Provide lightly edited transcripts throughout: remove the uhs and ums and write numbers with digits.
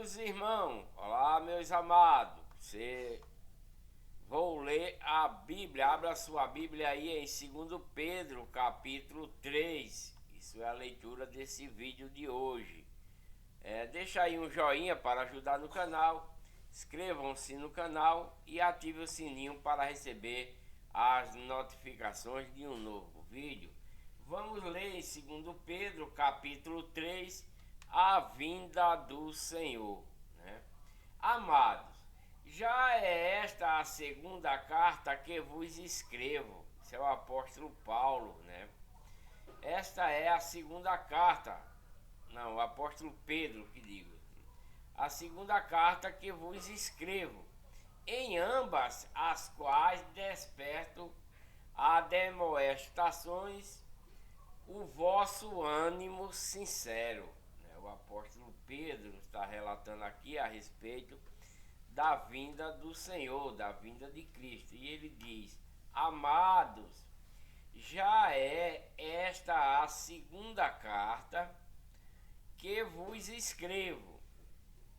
meus irmãos, olá, meus amados. Vou ler a Bíblia, abra sua Bíblia aí em 2 Pedro, capítulo 3. Isso é a leitura desse vídeo de hoje. Deixa aí um joinha para ajudar no canal, inscrevam-se no canal e ative o sininho para receber as notificações de um novo vídeo. Vamos ler em 2 Pedro, capítulo 3, a vinda do Senhor, né? Amados, já é esta a segunda carta que vos escrevo. Isso é o apóstolo Paulo, né? Esta é a segunda carta, não, o apóstolo Pedro que digo. A segunda carta que vos escrevo, em ambas as quais desperto a demoestações o vosso ânimo sincero. O apóstolo Pedro está relatando aqui a respeito da vinda do Senhor, da vinda de Cristo. E ele diz: amados, já é esta a segunda carta que vos escrevo,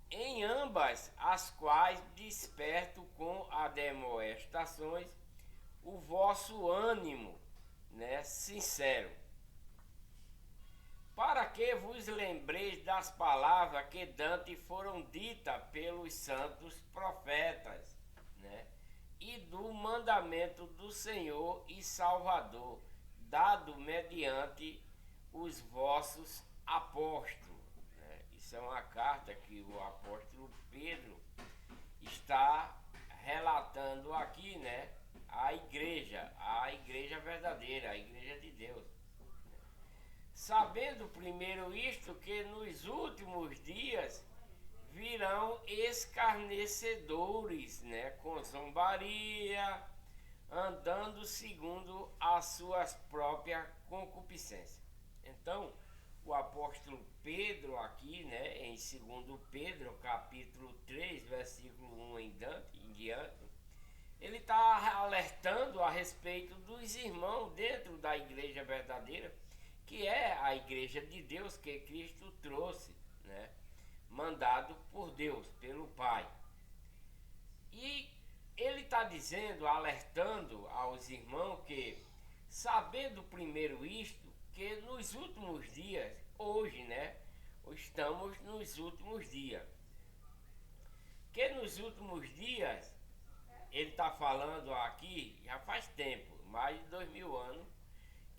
em ambas as quais desperto com admoestações o vosso ânimo, sincero, para que vos lembreis das palavras que dantes foram ditas pelos santos profetas, e do mandamento do Senhor e Salvador, dado mediante os vossos apóstolos. Isso é uma carta que o apóstolo Pedro está relatando aqui, a igreja verdadeira, a igreja de Deus. Sabendo primeiro isto, que nos últimos dias virão escarnecedores, com zombaria, andando segundo as suas próprias concupiscências. Então, o apóstolo Pedro aqui, em 2 Pedro, capítulo 3, versículo 1 em diante, ele está alertando a respeito dos irmãos dentro da igreja verdadeira, que é a igreja de Deus que Cristo trouxe, mandado por Deus, pelo Pai. E ele está dizendo, alertando aos irmãos que, sabendo primeiro isto, que nos últimos dias, hoje, estamos nos últimos dias, que nos últimos dias, ele está falando aqui, já faz tempo, mais de 2000 anos,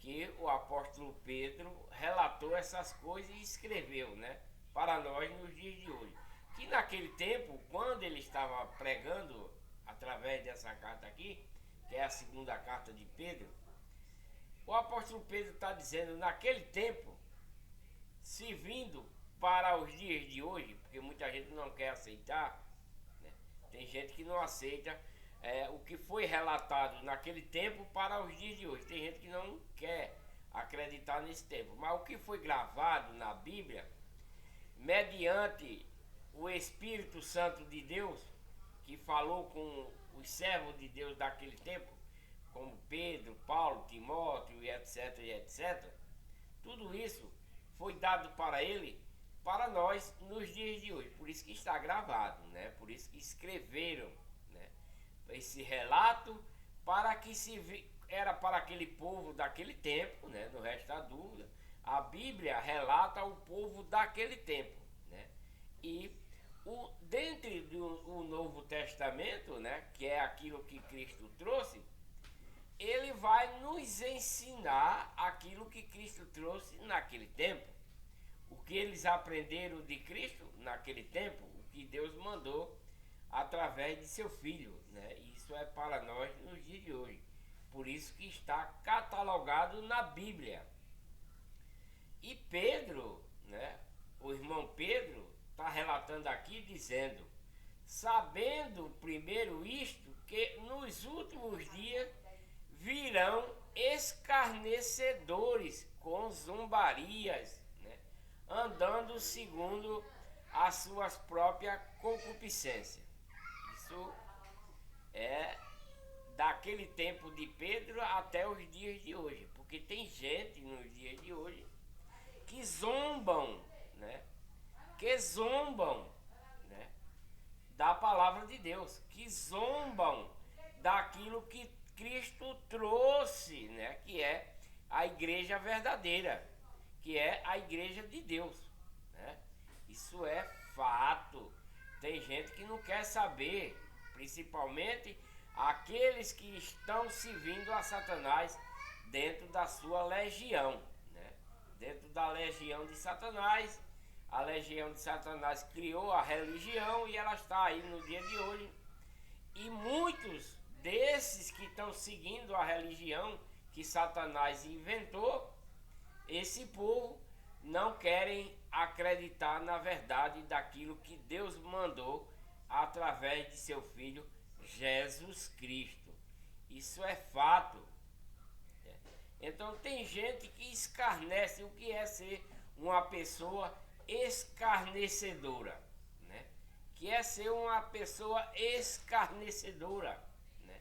que o apóstolo Pedro relatou essas coisas e escreveu, para nós nos dias de hoje. Que naquele tempo, quando ele estava pregando através dessa carta aqui, que é a segunda carta de Pedro, o apóstolo Pedro está dizendo, naquele tempo, se vindo para os dias de hoje, porque muita gente não quer aceitar, tem gente que não aceita o que foi relatado naquele tempo para os dias de hoje. Tem gente que não quer acreditar nesse tempo. Mas o que foi gravado na Bíblia, mediante o Espírito Santo de Deus, que falou com os servos de Deus daquele tempo, como Pedro, Paulo, Timóteo e etc. Tudo isso foi dado para ele, para nós, nos dias de hoje. Por isso que está gravado, por isso que escreveram, esse relato, para que era para aquele povo daquele tempo, não resta dúvida. A Bíblia relata o povo daquele tempo, e dentro do Novo Testamento, que é aquilo que Cristo trouxe, ele vai nos ensinar aquilo que Cristo trouxe naquele tempo, o que eles aprenderam de Cristo naquele tempo, o que Deus mandou através de seu Filho, Isso é para nós nos dias de hoje. Por isso que está catalogado na Bíblia. E Pedro, o irmão Pedro, está relatando aqui dizendo: sabendo primeiro isto, que nos últimos dias virão escarnecedores com zombarias, andando segundo as suas próprias concupiscências. Isso é daquele tempo de Pedro até os dias de hoje, porque tem gente nos dias de hoje que zombam, que zombam da palavra de Deus, que zombam daquilo que Cristo trouxe, né? Que é a igreja verdadeira, que é a igreja de Deus, né? Isso é fato. Tem gente que não quer saber, principalmente aqueles que estão servindo a Satanás dentro da sua legião, né? Dentro da legião de Satanás. A legião de Satanás criou a religião e ela está aí no dia de hoje. E muitos desses que estão seguindo a religião que Satanás inventou, esse povo não querem acreditar na verdade daquilo que Deus mandou através de seu Filho Jesus Cristo. Isso é fato. Então tem gente que escarnece o que é ser uma pessoa escarnecedora, né? Que é ser uma pessoa escarnecedora, né?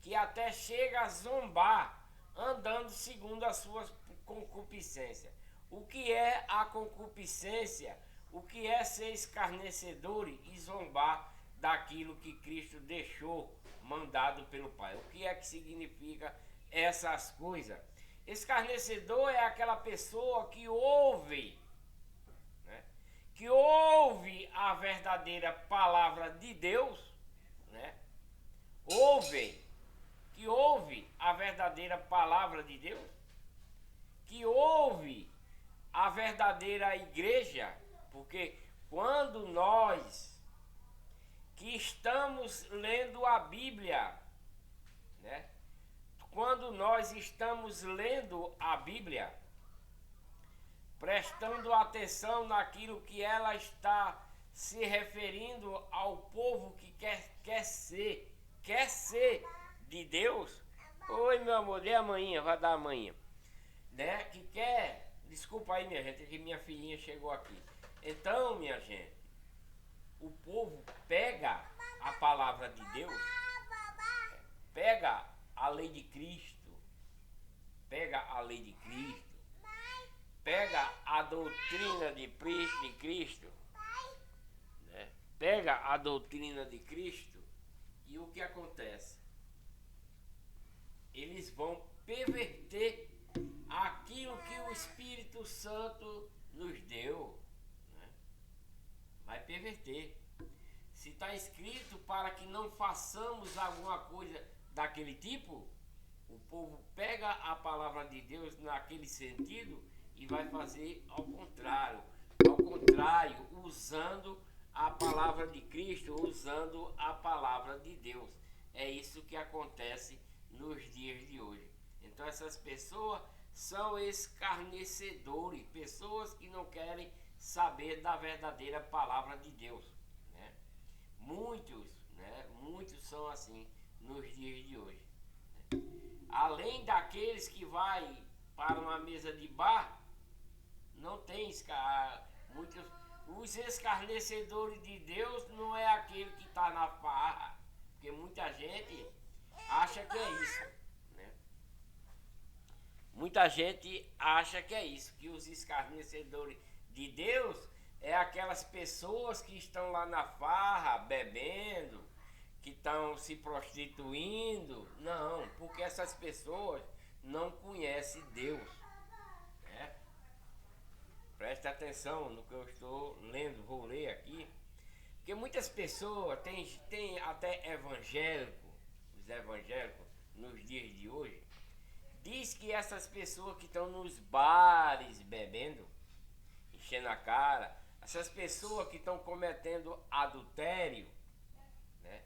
Que até chega a zombar andando segundo as suas concupiscências. O que é a concupiscência? O que é ser escarnecedor e zombar daquilo que Cristo deixou mandado pelo Pai? O que é que significa essas coisas? Escarnecedor é aquela pessoa que ouve, né? Que ouve a verdadeira palavra de Deus, né? Que ouve a verdadeira palavra de Deus, que ouve a verdadeira igreja, porque quando nós que estamos lendo a Bíblia, né? Quando nós estamos lendo a Bíblia, prestando atenção naquilo que ela está se referindo ao povo que quer ser de Deus. Oi, meu amor, dê a manhinha, vai dar a manhinha, né? Que quer, desculpa aí, minha gente, que minha filhinha chegou aqui. Então, minha gente, o povo pega a palavra de Deus, pega a lei de Cristo, pega a lei de Cristo, pega a doutrina de Cristo, né? Pega a doutrina de Cristo e o que acontece? Eles vão perverter aquilo que o Espírito Santo nos deu, né? Vai perverter. Se está escrito para que não façamos alguma coisa daquele tipo, o povo pega a palavra de Deus naquele sentido e vai fazer ao contrário, usando a palavra de Cristo, usando a palavra de Deus. É isso que acontece nos dias de hoje. Então essas pessoas são escarnecedores, pessoas que não querem saber da verdadeira palavra de Deus, né? Muitos são assim nos dias de hoje. Além daqueles que vai para uma mesa de bar, não tem muitos. Os escarnecedores de Deus não é aquele que está na farra, porque muita gente acha que é isso, né? Muita gente acha que é isso, que os escarnecedores de Deus é aquelas pessoas que estão lá na farra bebendo, que estão se prostituindo. Não, porque essas pessoas não conhecem Deus, né? Preste atenção no que eu estou lendo, vou ler aqui. Porque muitas pessoas, tem até evangélico, os evangélicos nos dias de hoje, diz que essas pessoas que estão nos bares bebendo, enchendo a cara, essas pessoas que estão cometendo adultério, né?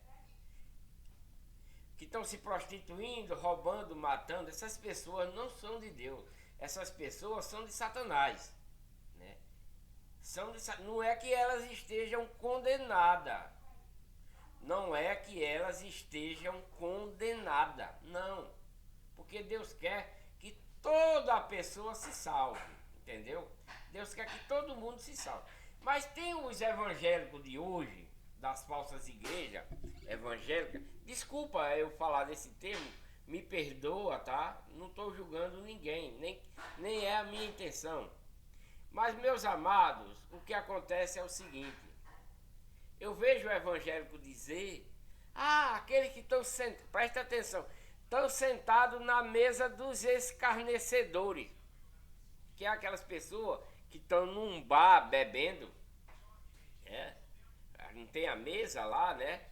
Que estão se prostituindo, roubando, matando, essas pessoas não são de Deus. Essas pessoas são de Satanás, né? Não é que elas estejam condenadas. Não é que elas estejam condenadas. Não. Porque Deus quer que toda pessoa se salve. Entendeu? Deus quer que todo mundo se salve. Mas tem os evangélicos de hoje, das falsas igrejas evangélicas. Desculpa eu falar desse termo, me perdoa, tá? Não estou julgando ninguém, nem é a minha intenção. Mas, meus amados, o que acontece é o seguinte: Eu vejo o evangélico dizer, aqueles que estão sentados, presta atenção, estão sentados na mesa dos escarnecedores, que é aquelas pessoas que estão num bar bebendo, né? Não tem a mesa lá, né?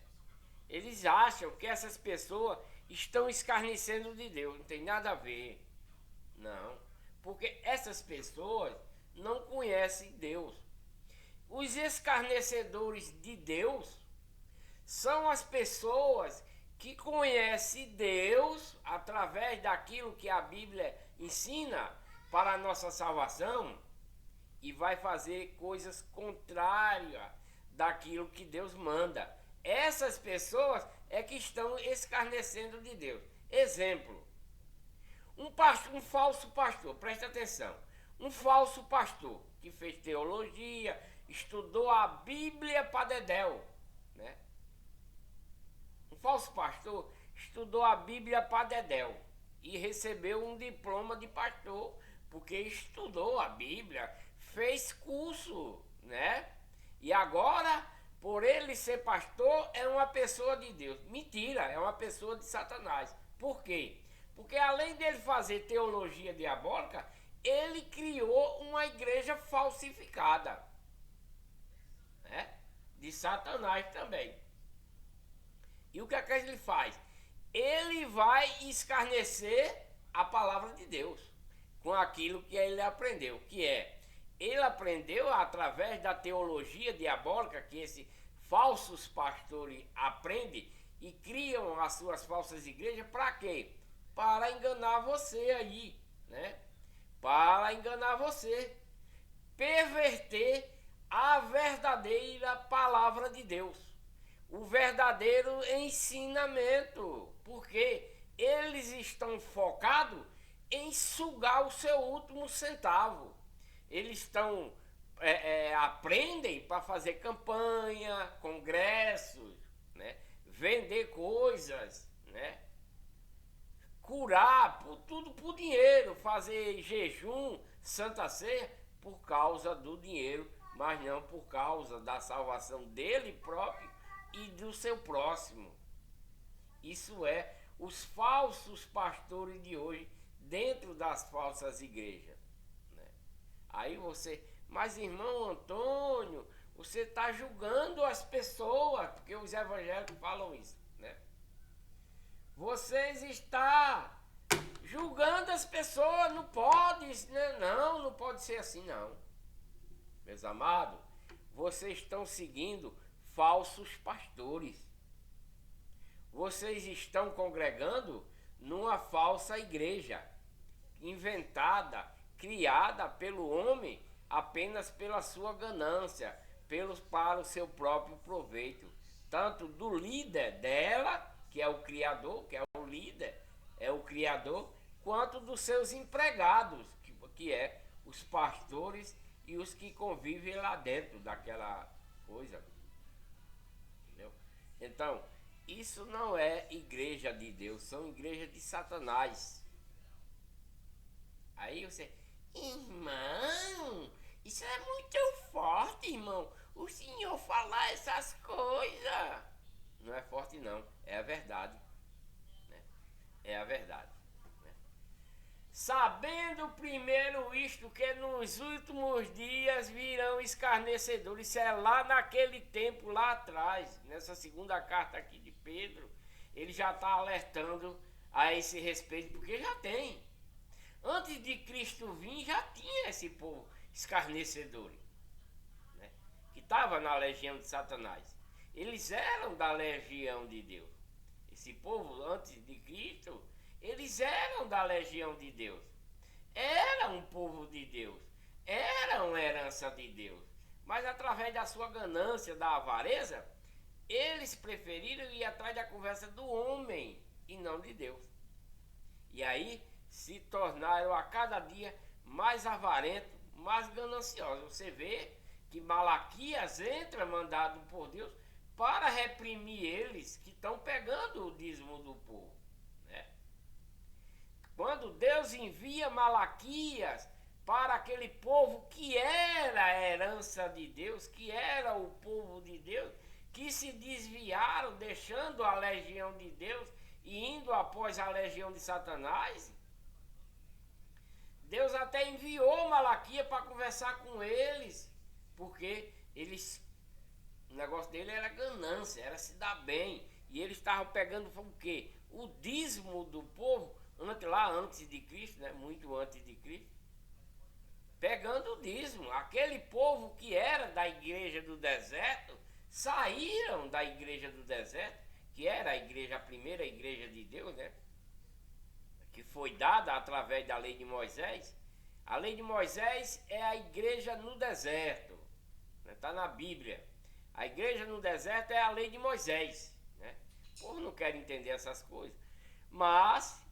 Eles acham que essas pessoas estão escarnecendo de Deus. Não tem nada a ver. Não. Porque essas pessoas não conhecem Deus. Os escarnecedores de Deus são as pessoas que conhecem Deus através daquilo que a Bíblia ensina para a nossa salvação e vai fazer coisas contrárias daquilo que Deus manda. Essas pessoas é que estão escarnecendo de Deus. Exemplo, um falso pastor, presta atenção, um falso pastor que fez teologia, estudou a Bíblia para dedéu, né? Um falso pastor estudou a Bíblia para dedéu e recebeu um diploma de pastor, porque estudou a Bíblia, fez curso, né? E agora, por ele ser pastor, é uma pessoa de Deus. Mentira, é uma pessoa de Satanás. Por quê? Porque além dele fazer teologia diabólica, ele criou uma igreja falsificada, né? De Satanás também. E o que é que ele faz? Ele vai escarnecer a palavra de Deus com aquilo que ele aprendeu, que é, ele aprendeu através da teologia diabólica que esses falsos pastores aprendem e criam as suas falsas igrejas. Para quê? Para enganar você aí, né? Para enganar você, perverter a verdadeira palavra de Deus, o verdadeiro ensinamento, porque eles estão focados em sugar o seu último centavo. Eles estão aprendem para fazer campanha, congressos, né? Vender coisas, né? Curar, tudo por dinheiro, fazer jejum, santa ceia, por causa do dinheiro, mas não por causa da salvação dele próprio e do seu próximo. Isso é os falsos pastores de hoje dentro das falsas igrejas, né? Aí você, mas irmão Antônio, você está julgando as pessoas, porque os evangélicos falam isso, né? Vocês estão julgando as pessoas, não pode, né? Não pode ser assim não. Meus amados, vocês estão seguindo falsos pastores. Vocês estão congregando numa falsa igreja, inventada, criada pelo homem apenas pela sua ganância, para o seu próprio proveito, tanto do líder dela, que é o criador, que é o líder, é o criador, quanto dos seus empregados, que é os pastores e os que convivem lá dentro daquela coisa. Entendeu? Então, isso não é igreja de Deus, são igrejas de Satanás. Aí você, irmão, isso é muito forte, irmão. O senhor falar essas coisas. Não é forte não, é a verdade, né? É a verdade, né? Sabendo primeiro isto, que nos últimos dias virão escarnecedores. Isso é lá naquele tempo, lá atrás, nessa segunda carta aqui de Pedro, ele já está alertando a esse respeito, porque já tem. Antes de Cristo vir, já tinha esse povo escarnecedor, né? Que estava na legião de Satanás. Eles eram da legião de Deus. Esse povo, antes de Cristo, eles eram da legião de Deus. Era um povo de Deus. Era uma herança de Deus. Mas através da sua ganância, da avareza, eles preferiram ir atrás da conversa do homem e não de Deus. E aí se tornaram a cada dia mais avarentos, mais gananciosos. Você vê que Malaquias entra mandado por Deus para reprimir eles que estão pegando o dízimo do povo, né? Quando Deus envia Malaquias para aquele povo que era a herança de Deus, que era o povo de Deus, que se desviaram, deixando a legião de Deus e indo após a legião de Satanás. Deus até enviou Malaquias para conversar com eles, porque o negócio dele era ganância, era se dar bem, e eles estavam pegando o quê? O dízimo do povo, antes de Cristo, né? Muito antes de Cristo, pegando o dízimo. Aquele povo que era da igreja do deserto, saíram da igreja do deserto, que era a primeira igreja de Deus, né? Que foi dada através da lei de Moisés. A lei de Moisés é a igreja no deserto, está na Bíblia. A igreja no deserto é a lei de Moisés, né? O povo não quer entender essas coisas, mas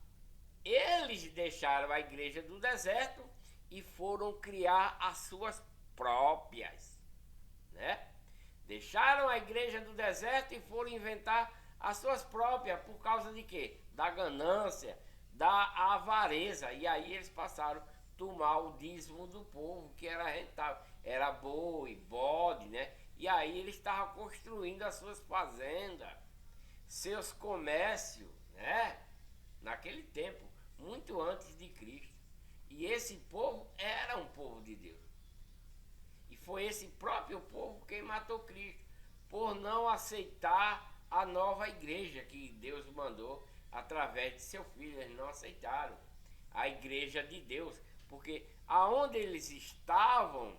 eles deixaram a igreja do deserto e foram criar as suas próprias, né? Deixaram a igreja do deserto e foram inventar as suas próprias, por causa de quê? Da ganância, da avareza. E aí eles passaram a tomar o dízimo do povo, que era rentável, era boi, bode, né? E aí eles estavam construindo as suas fazendas, seus comércios, né? Naquele tempo, muito antes de Cristo. E esse povo era um povo de Deus. E foi esse próprio povo quem matou Cristo, por não aceitar a nova igreja que Deus mandou através de seu filho. Eles não aceitaram a igreja de Deus, porque aonde eles estavam,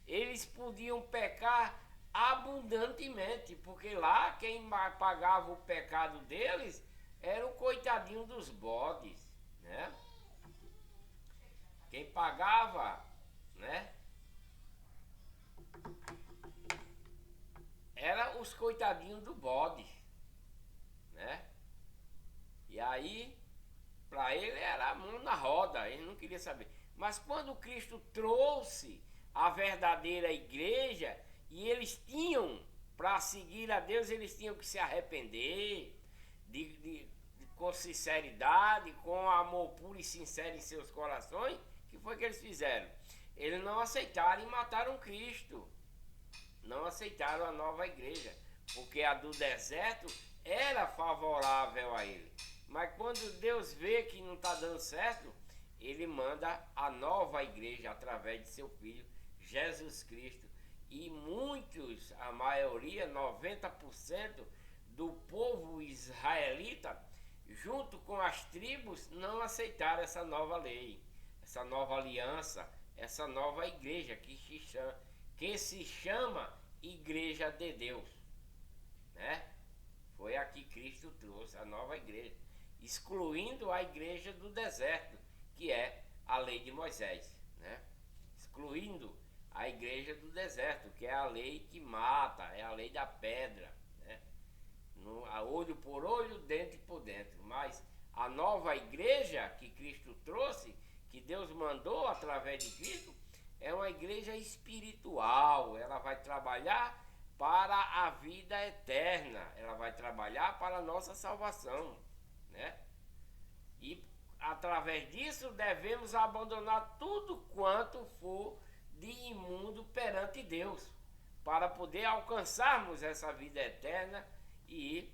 eles podiam pecar abundantemente, porque lá quem pagava o pecado deles era o coitadinho dos bodes, né? Quem pagava, né, era os coitadinhos do bode, né? E aí, para ele era a mão na roda, ele não queria saber. Mas quando Cristo trouxe a verdadeira igreja, e eles tinham, para seguir a Deus, eles tinham que se arrepender, com sinceridade, com amor puro e sincero em seus corações. O que foi que eles fizeram? Eles não aceitaram e mataram Cristo. Não aceitaram a nova igreja, porque a do deserto era favorável a ele. Mas quando Deus vê que não está dando certo, ele manda a nova igreja através de seu filho Jesus Cristo. E muitos, a maioria, 90% do povo israelita, junto com as tribos, não aceitaram essa nova lei, essa nova aliança, essa nova igreja que se chama Igreja de Deus, né? Foi a que Cristo trouxe, a nova igreja, excluindo a igreja do deserto, que é a lei de Moisés, né? Excluindo a igreja do deserto, que é a lei que mata, é a lei da pedra, né? Olho por olho, dente por dentro. Mas a nova igreja que Cristo trouxe, que Deus mandou através de Cristo, é uma igreja espiritual. Ela vai trabalhar para a vida eterna, ela vai trabalhar para a nossa salvação, né? E através disso devemos abandonar tudo quanto for de imundo perante Deus, para poder alcançarmos essa vida eterna e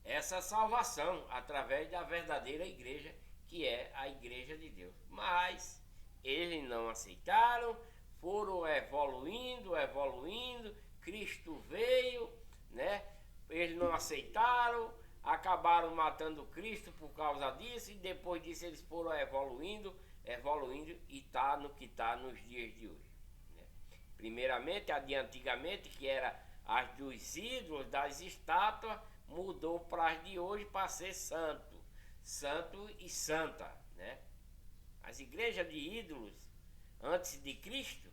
essa salvação através da verdadeira igreja, que é a igreja de Deus. Mas eles não aceitaram, foram evoluindo, Cristo veio, né? Eles não aceitaram, acabaram matando Cristo por causa disso, e depois disso eles foram evoluindo, e está no que está nos dias de hoje, né? Primeiramente, a de antigamente, que era as dos ídolos, das estátuas, mudou para as de hoje para ser santo e santa, né? As igrejas de ídolos antes de Cristo,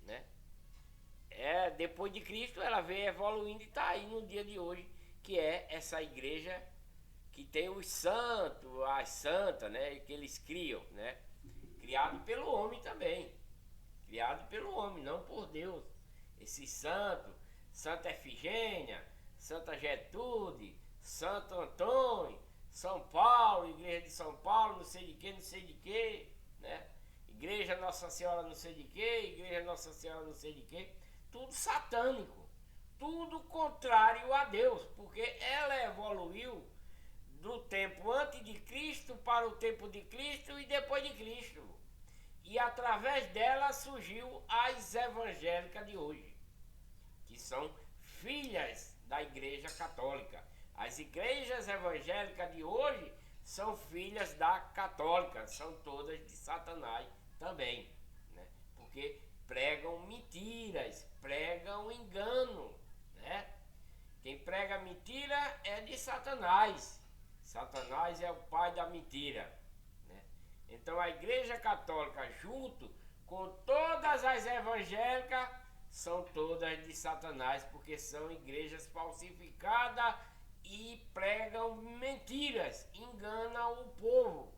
né? Depois de Cristo ela veio evoluindo e está aí no dia de hoje, que é essa igreja que tem os santos, as santas, né? Que eles criam, né? Criado pelo homem também, criado pelo homem, não por Deus. Esse santo, Santa Efigênia, Santa Gertrude, Santo Antônio, São Paulo, igreja de São Paulo, não sei de que, né? Igreja Nossa Senhora não sei de que, igreja Nossa Senhora não sei de que, tudo satânico, tudo contrário a Deus, porque ela evoluiu do tempo antes de Cristo para o tempo de Cristo e depois de Cristo. E através dela surgiu as evangélicas de hoje, que são filhas da Igreja Católica. As igrejas evangélicas de hoje são filhas da católica, são todas de Satanás também, né? Porque pregam mentiras, pregam engano, né? Quem prega mentira é de Satanás. Satanás é o pai da mentira, né? Então a Igreja Católica, junto com todas as evangélicas, são todas de Satanás, porque são igrejas falsificadas e pregam mentiras, enganam o povo.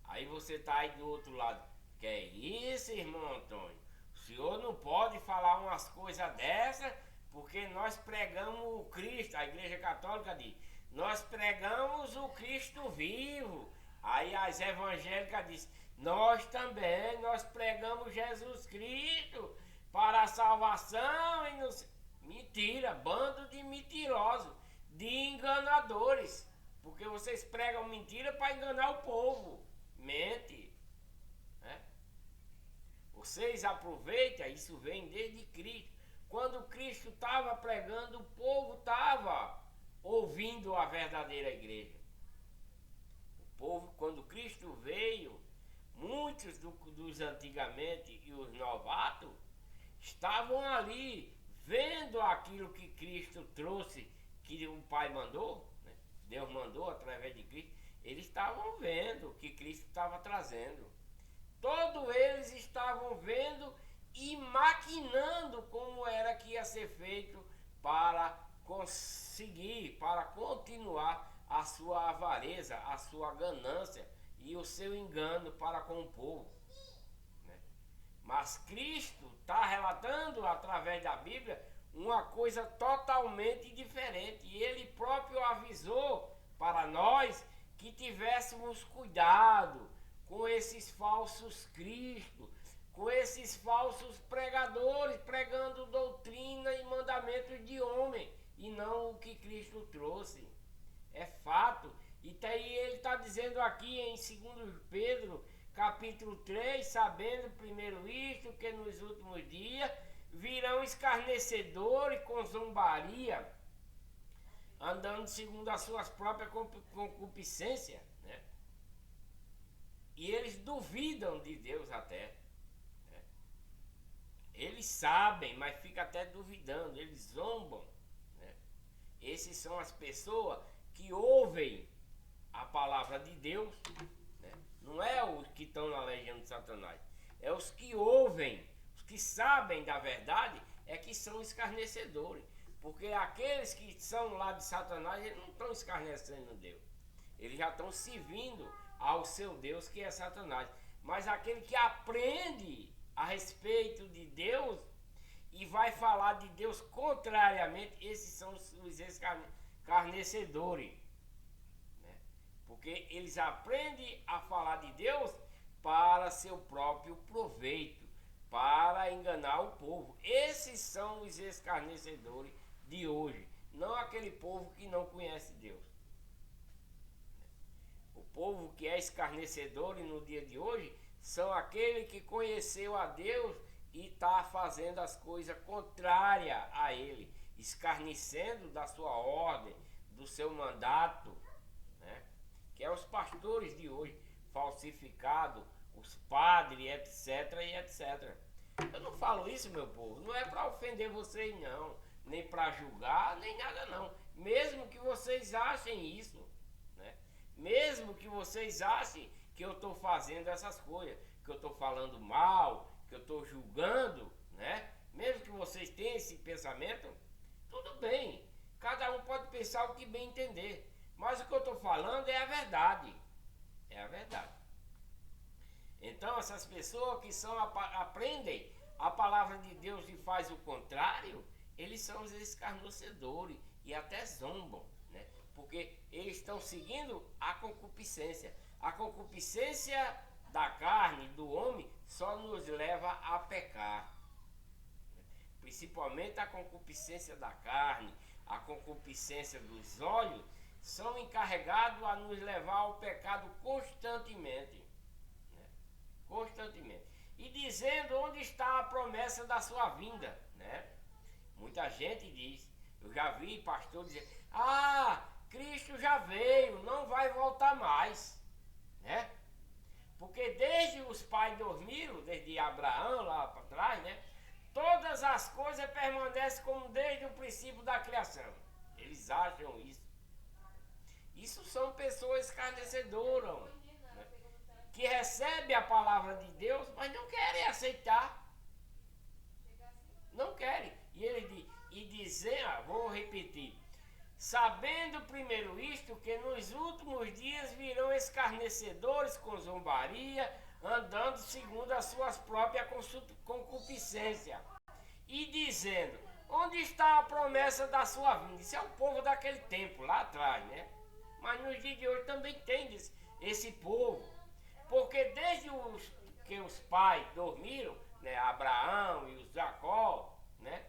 Aí você tá aí do outro lado. Que é isso, irmão Antônio? O senhor não pode falar umas coisas dessas, porque nós pregamos o Cristo. A Igreja Católica diz: nós pregamos o Cristo vivo. Aí as evangélicas dizem: nós também, nós pregamos Jesus Cristo para a salvação. E nos... Mentira, bando de mentirosos, de enganadores, porque vocês pregam mentira para enganar o povo. Mente, né? Vocês aproveitam, isso vem desde Cristo. Quando Cristo estava pregando, o povo estava ouvindo a verdadeira igreja. O povo, quando Cristo veio, muitos dos antigamente e os novatos estavam ali vendo aquilo que Cristo trouxe, que o Pai mandou, né? Deus mandou através de Cristo. Eles estavam vendo o que Cristo estava trazendo. Todos eles estavam vendo e maquinando como era que ia ser feito para conseguir, para continuar a sua avareza, a sua ganância e o seu engano para com o povo, né? Mas Cristo está relatando através da Bíblia uma coisa totalmente diferente. E ele próprio avisou para nós que tivéssemos cuidado com esses falsos cristos, com esses falsos pregadores pregando doutrina e mandamentos de homem e não o que Cristo trouxe. É fato. E ele está dizendo aqui em 2 Pedro capítulo 3, sabendo primeiro isto, que nos últimos dias virão escarnecedores com zombaria, andando segundo as suas próprias concupiscências, né? E eles duvidam de Deus até, né? Eles sabem, mas ficam até duvidando, eles zombam, né? Esses são as pessoas que ouvem a palavra de Deus, né? Não é os que estão na legião de Satanás, é os que ouvem, os que sabem da verdade, é que são escarnecedores. Porque aqueles que são lá de Satanás, eles não estão escarnecendo Deus. Eles já estão servindo ao seu Deus, que é Satanás. Mas aquele que aprende a respeito de Deus e vai falar de Deus contrariamente, esses são os escarnecedores, né? Porque eles aprendem a falar de Deus para seu próprio proveito, para enganar o povo. Esses são os escarnecedores de hoje, não aquele povo que não conhece Deus. O povo que é escarnecedor no dia de hoje são aquele que conheceu a Deus e está fazendo as coisas contrárias a ele, escarnecendo da sua ordem, do seu mandato, né? Que é os pastores de hoje, falsificado, os padres, etc, e etc. Eu não falo isso, meu povo, não é para ofender vocês não, nem para julgar, nem nada não. Mesmo que vocês achem isso, né? Mesmo que vocês achem que eu estou fazendo essas coisas, que eu estou falando mal, que eu estou julgando, né? Mesmo que vocês tenham esse pensamento, tudo bem. Cada um pode pensar o que bem entender. Mas o que eu estou falando é a verdade. É a verdade. Então essas pessoas que aprendem a palavra de Deus e faz o contrário, eles são os escarnecedores e até zombam, né? Porque eles estão seguindo a concupiscência. A concupiscência da carne, do homem, só nos leva a pecar. principalmente a concupiscência da carne, a concupiscência dos olhos, são encarregados a nos levar ao pecado constantemente, né? Constantemente. E dizendo onde está a promessa da sua vinda, né? Muita gente diz, eu já vi pastor dizer, Cristo já veio, não vai voltar mais, né? Porque desde os pais dormiram, desde Abraão lá para trás, né? Todas as coisas permanecem como desde o princípio da criação. Eles acham isso. Isso são pessoas escarnecedoras, né? Que recebem a palavra de Deus, mas não querem aceitar. Não querem. E ele dizer, vou repetir. Sabendo primeiro isto, que nos últimos dias virão escarnecedores com zombaria, andando segundo as suas próprias concupiscências, e dizendo, onde está a promessa da sua vinda? Isso é o povo daquele tempo, lá atrás, né? Mas nos dias de hoje também tem esse povo, porque desde que os pais dormiram, né, Abraão e os Jacó, né,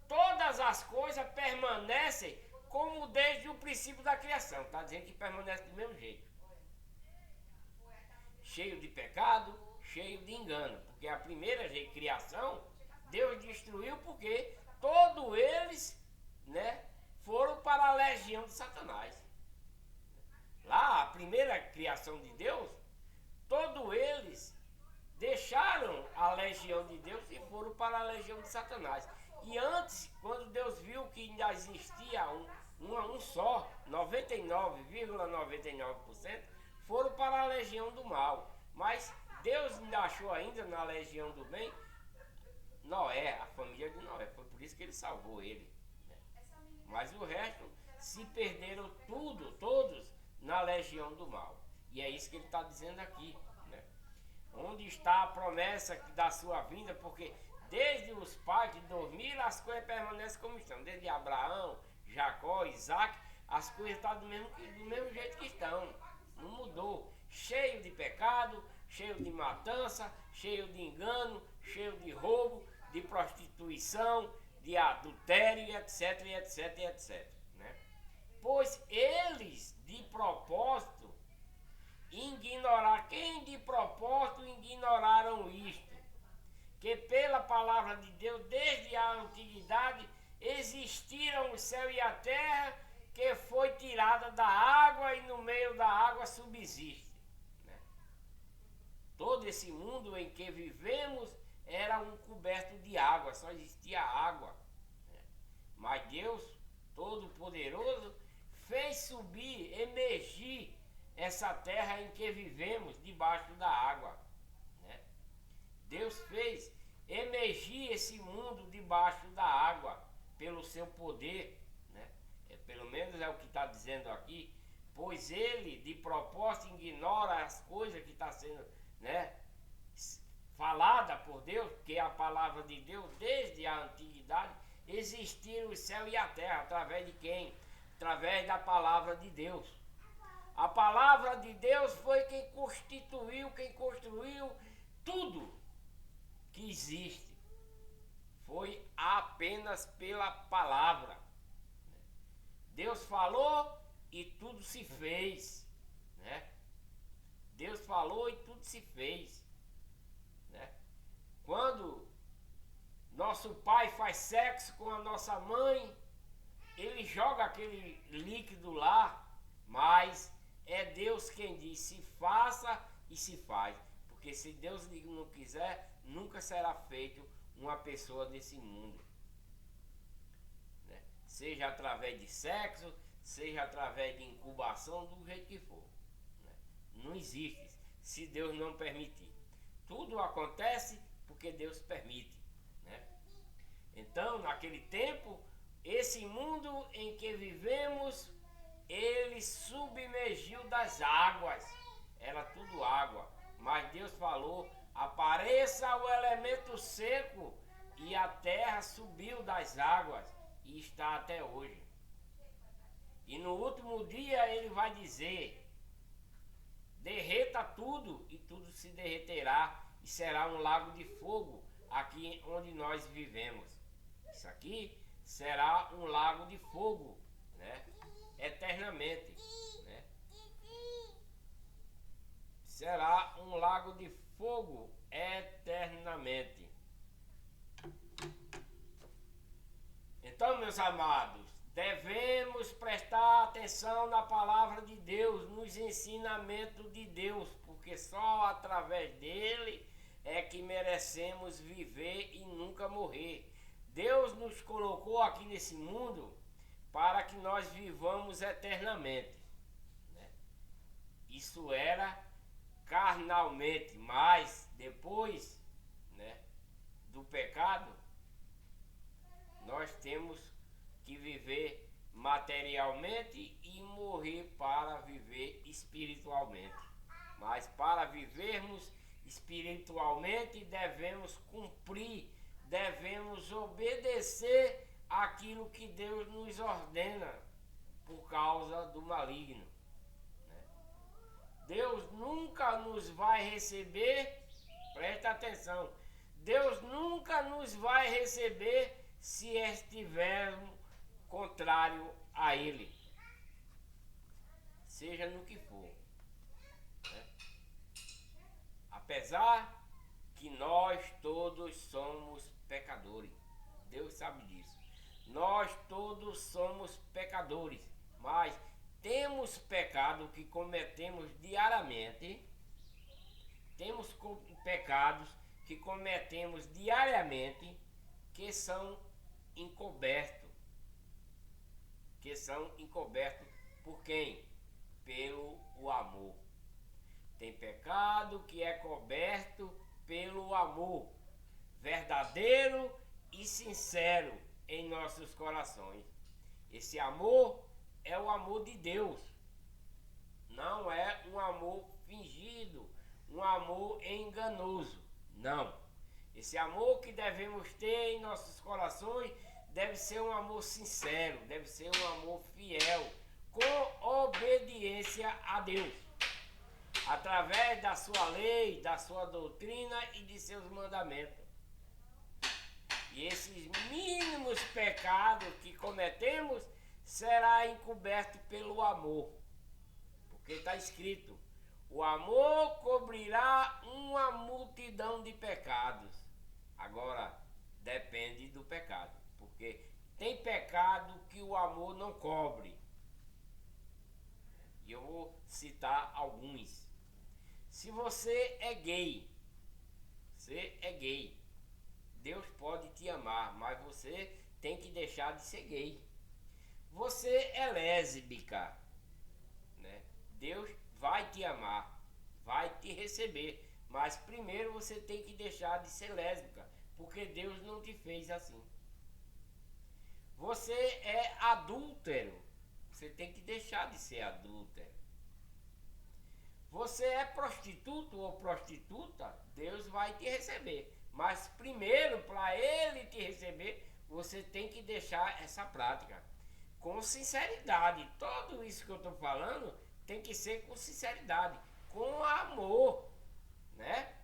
todas as coisas permanecem como desde o princípio da criação. Está dizendo que permanece do mesmo jeito. Cheio de pecado, cheio de engano. Porque a primeira criação, Deus destruiu porque todos eles, né, foram para a legião de Satanás. Lá, a primeira criação de Deus, todos eles deixaram a legião de Deus e foram para a legião de Satanás. E antes, quando Deus viu que ainda existia um só, 99,99%, foram para a legião do mal. Mas Deus ainda achou ainda na legião do bem Noé, a família de Noé. Foi por isso que ele salvou ele, né? Mas o resto se perderam todos na legião do mal. E é isso que ele está dizendo aqui, né? Onde está a promessa da sua vinda? Porque desde os pais que dormiram, as coisas permanecem como estão. Desde Abraão, Jacó, Isaac, as coisas estão do mesmo jeito que estão. Não mudou. Cheio de pecado, cheio de matança, cheio de engano, cheio de roubo, de prostituição, de adultério, etc, etc, etc, né? Pois eles, de propósito, quem de propósito ignoraram isto? Que pela palavra de Deus, desde a antiguidade, existiram o céu e a terra, que foi tirada da água e no meio da água subsiste, né? Todo esse mundo em que vivemos era um coberto de água, só existia água, né? Mas Deus Todo-Poderoso fez subir, emergir essa terra em que vivemos debaixo da água, né? Deus fez emergir esse mundo debaixo da água pelo seu poder, né? Pelo menos é o que está dizendo aqui. Pois ele de propósito ignora as coisas que está sendo, né, falada por Deus, porque a palavra de Deus desde a antiguidade existiram o céu e a terra. Através de quem? Através da palavra de Deus. A palavra de Deus foi quem construiu tudo que existe. Foi apenas pela palavra. Deus falou e tudo se fez, né? Deus falou e tudo se fez, né? Quando nosso pai faz sexo com a nossa mãe, ele joga aquele líquido lá, mas é Deus quem diz se faça e se faz. Porque se Deus não quiser, nunca será feito uma pessoa desse mundo, né? Seja através de sexo, seja através de incubação, do jeito que for, né? Não existe se Deus não permitir. Tudo acontece porque Deus permite, né? Então, naquele tempo, esse mundo em que vivemos, ele submergiu das águas. Era tudo água. Mas Deus falou, apareça o elemento seco, e a terra subiu das águas e está até hoje. E no último dia ele vai dizer, derreta tudo e tudo se derreterá e será um lago de fogo aqui onde nós vivemos. Isso aqui será um lago de fogo, né? Eternamente, né? Será um lago de fogo eternamente. Então, meus amados, devemos prestar atenção na palavra de Deus, nos ensinamentos de Deus, porque só através dele é que merecemos viver e nunca morrer. Deus nos colocou aqui nesse mundo para que nós vivamos eternamente, né? Isso era carnalmente, mas depois, né, do pecado, nós temos que viver materialmente e morrer para viver espiritualmente. Mas para vivermos espiritualmente devemos cumprir, devemos obedecer aquilo que Deus nos ordena por causa do maligno, né? Deus nunca nos vai receber, presta atenção, Deus nunca nos vai receber se estivermos contrário a Ele, seja no que for, né? Apesar que nós todos somos pecadores, Deus sabe disso. Nós todos somos pecadores, mas temos pecado que cometemos diariamente, temos pecados que cometemos diariamente que são encobertos. Que são encobertos por quem? Pelo o amor. Tem pecado que é coberto pelo amor verdadeiro e sincero em nossos corações. Esse amor é o amor de Deus, não é um amor fingido, um amor enganoso, não. Esse amor que devemos ter em nossos corações deve ser um amor sincero, deve ser um amor fiel, com obediência a Deus, através da sua lei, da sua doutrina e de seus mandamentos. E esses mínimos pecados que cometemos será encoberto pelo amor, porque está escrito: o amor cobrirá uma multidão de pecados. Agora, depende do pecado, porque tem pecado que o amor não cobre. E eu vou citar alguns. Se você é gay, Deus pode te amar, mas você tem que deixar de ser gay. Você é lésbica, né? Deus vai te amar, vai te receber, mas primeiro você tem que deixar de ser lésbica, porque Deus não te fez assim. Você é adúltero, você tem que deixar de ser adúltero. Você é prostituto ou prostituta, Deus vai te receber, mas primeiro, para Ele te receber, você tem que deixar essa prática com sinceridade. Tudo isso que eu estou falando tem que ser com sinceridade, com amor, né?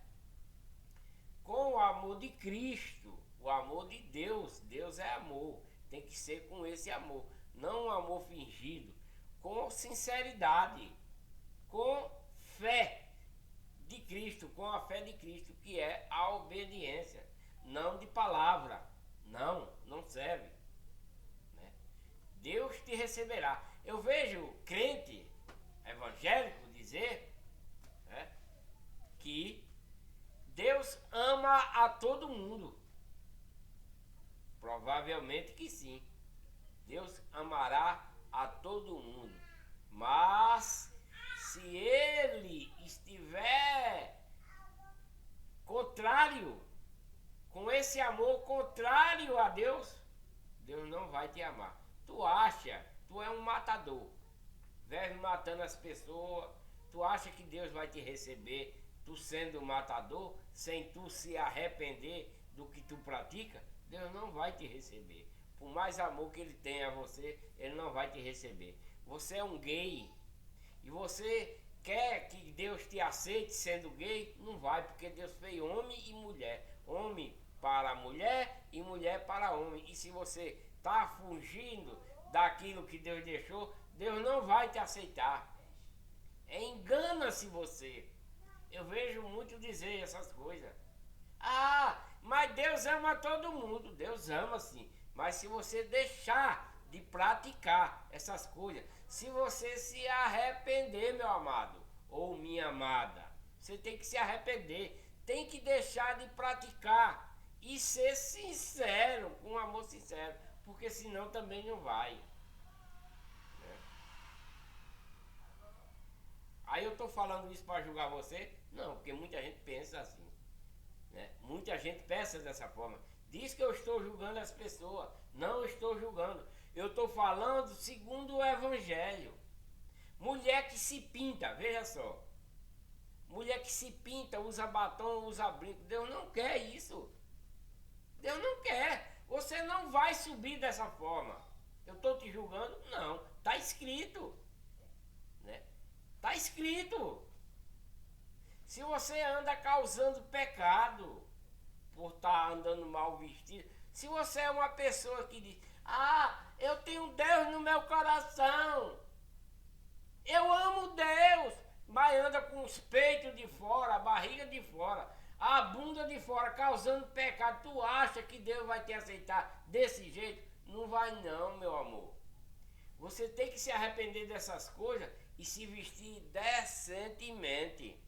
Com o amor de Cristo, o amor de Deus. Deus é amor, tem que ser com esse amor, não um amor fingido, com sinceridade, com fé de Cristo, com a fé de Cristo, que é a obediência, não de palavra, não serve, né? Deus te receberá. Eu vejo crente evangélico dizer, né, que Deus ama a todo mundo. Provavelmente que sim, Deus amará a todo mundo, mas se ele estiver contrário, com esse amor contrário a Deus, Deus não vai te amar. Tu acha, tu é um matador, vive matando as pessoas, tu acha que Deus vai te receber, tu sendo matador, sem tu se arrepender do que tu pratica? Deus não vai te receber. Por mais amor que Ele tenha a você, Ele não vai te receber. Você é um gay e você quer que Deus te aceite sendo gay? Não vai, porque Deus fez homem e mulher. Homem para a mulher e mulher para homem. E se você está fugindo daquilo que Deus deixou, Deus não vai te aceitar. Engana-se você. Eu vejo muito dizer essas coisas. Ah, mas Deus ama todo mundo. Deus ama sim. Mas se você deixar de praticar essas coisas, se você se arrepender, meu amado ou minha amada, você tem que se arrepender, tem que deixar de praticar e ser sincero, com um amor sincero, porque senão também não vai. Né? Aí eu tô falando isso para julgar você? Não, porque muita gente pensa assim. Né? Muita gente pensa dessa forma. Diz que eu estou julgando as pessoas. Não estou julgando. Eu estou falando segundo o Evangelho. Mulher que se pinta, veja só. Mulher que se pinta, usa batom, usa brinco. Deus não quer isso. Deus não quer. Você não vai subir dessa forma. Eu estou te julgando? Não. Está escrito. Né? Está escrito. Se você anda causando pecado por estar andando mal vestido, se você é uma pessoa que diz, ah, eu tenho Deus no meu coração, eu amo Deus, mas anda com os peitos de fora, a barriga de fora, a bunda de fora, causando pecado, tu acha que Deus vai te aceitar desse jeito? Não vai não, meu amor. Você tem que se arrepender dessas coisas e se vestir decentemente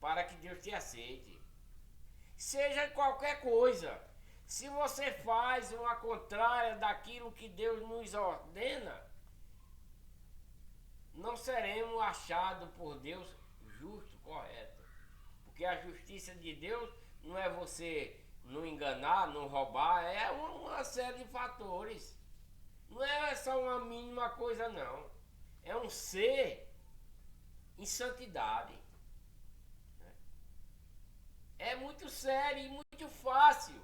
para que Deus te aceite. Seja qualquer coisa. Se você faz uma contrária daquilo que Deus nos ordena, não seremos achados por Deus justo, correto. Porque a justiça de Deus não é você não enganar, não roubar, é uma série de fatores. Não é só uma mínima coisa não. É um ser em santidade. É muito sério e muito fácil.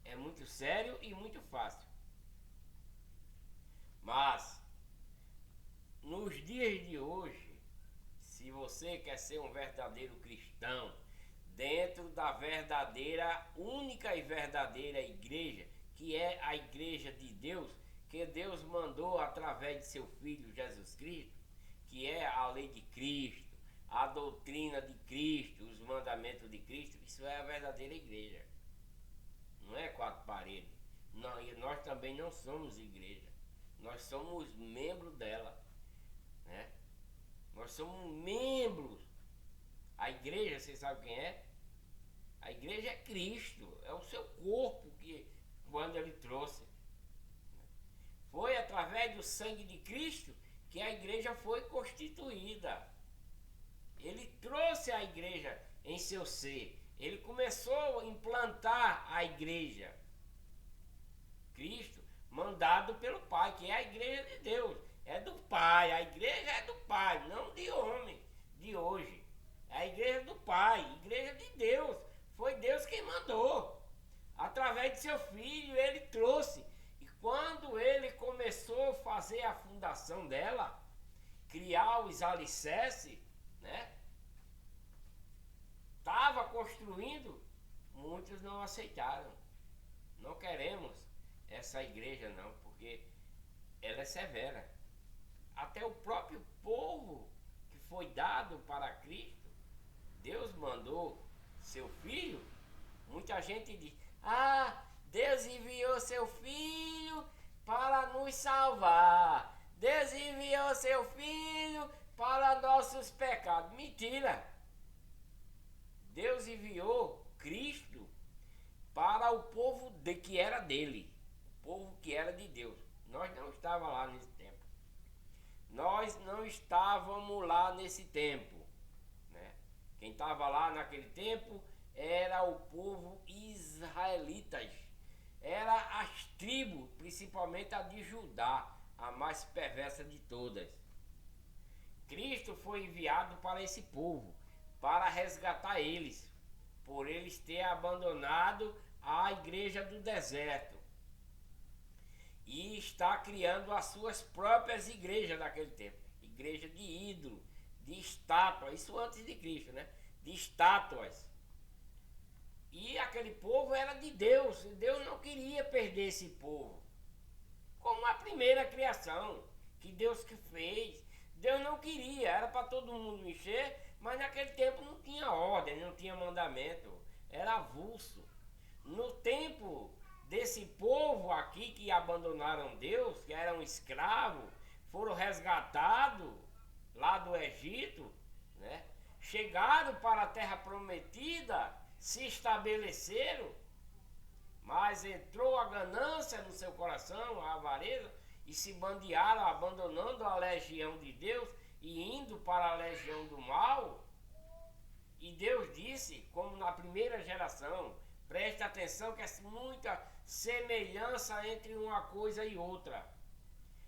É muito sério e muito fácil. Mas, nos dias de hoje, se você quer ser um verdadeiro cristão, dentro da verdadeira, única e verdadeira igreja, que é a igreja de Deus, que Deus mandou através de seu Filho Jesus Cristo, que é a lei de Cristo, a doutrina de Cristo, os mandamentos de Cristo, isso é a verdadeira igreja. Não é quatro paredes. Não, e nós também não somos igreja. Nós somos membros dela. Né? Nós somos membros. A igreja, você sabe quem é? A igreja é Cristo. É o seu corpo que quando ele trouxe. Foi através do sangue de Cristo que a igreja foi constituída. Ele trouxe a igreja em seu ser. Ele começou a implantar a igreja. Cristo, mandado pelo Pai, que é a igreja de Deus. É do Pai. A igreja é do Pai, não de homem, de hoje. É a igreja do Pai, igreja de Deus. Foi Deus quem mandou. Através de seu Filho, ele trouxe. E quando ele começou a fazer a fundação dela, criar os alicerces, né? Estava construindo, muitos não aceitaram. Não queremos essa igreja não, porque ela é severa. Até o próprio povo que foi dado para Cristo, Deus mandou seu filho. Muita gente diz, ah, Deus enviou seu filho para nos salvar. Deus enviou seu filho para nossos pecados. Mentira! Deus enviou Cristo para o povo que era dele, o povo que era de Deus. Nós não estávamos lá nesse tempo. Nós não estávamos lá nesse tempo. Né? Quem estava lá naquele tempo era o povo israelitas. Era as tribos, principalmente a de Judá, a mais perversa de todas. Cristo foi enviado para esse povo, para resgatar eles, por eles ter abandonado a igreja do deserto. E está criando as suas próprias igrejas naquele tempo. Igreja de ídolo, de estátuas, isso antes de Cristo, né? De estátuas. E aquele povo era de Deus. E Deus não queria perder esse povo. Como a primeira criação que Deus que fez. Deus não queria, era para todo mundo mexer, mas naquele tempo não tinha ordem, não tinha mandamento. Era avulso. No tempo desse povo aqui que abandonaram Deus, que eram escravos, foram resgatados lá do Egito, né? Chegaram para a terra prometida, se estabeleceram, mas entrou a ganância no seu coração, a avareza, e se bandearam, abandonando a legião de Deus e indo para a legião do mal. E Deus disse, como na primeira geração, preste atenção que é muita semelhança entre uma coisa e outra.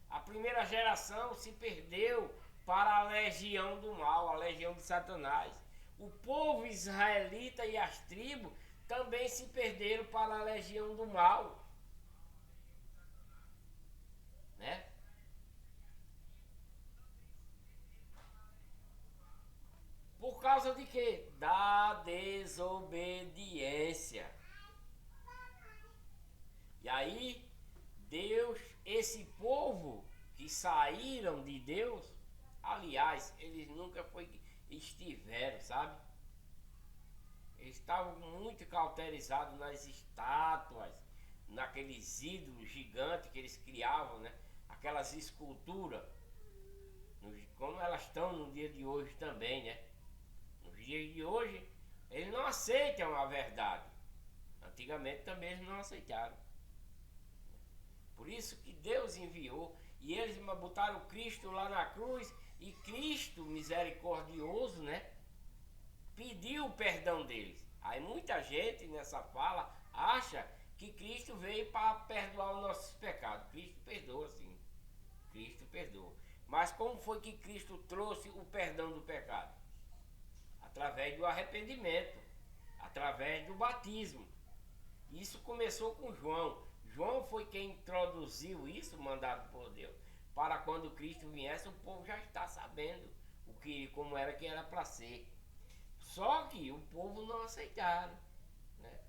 A primeira geração se perdeu para a legião do mal, a legião de Satanás. O povo israelita e as tribos também se perderam para a legião do mal, né? Por causa de quê? Da desobediência. E aí, Deus, esse povo que saíram de Deus, aliás, eles nunca estiveram, sabe? Eles estavam muito cauterizados nas estátuas, naqueles ídolos gigantes que eles criavam, né? Aquelas esculturas, como elas estão no dia de hoje também, né? Nos dias de hoje, eles não aceitam a verdade. Antigamente também eles não aceitaram. Por isso que Deus enviou, e eles botaram Cristo lá na cruz, e Cristo, misericordioso, né? Pediu o perdão deles. Aí muita gente nessa fala acha que Cristo veio para perdoar os nossos pecados. Cristo perdoa, sim. Cristo perdoa. Mas como foi que Cristo trouxe o perdão do pecado? Através do arrependimento, através do batismo. Isso começou com João. João foi quem introduziu isso, mandado por Deus, para quando Cristo viesse, o povo já está sabendo como era que era para ser. Só que o povo não aceitaram, né?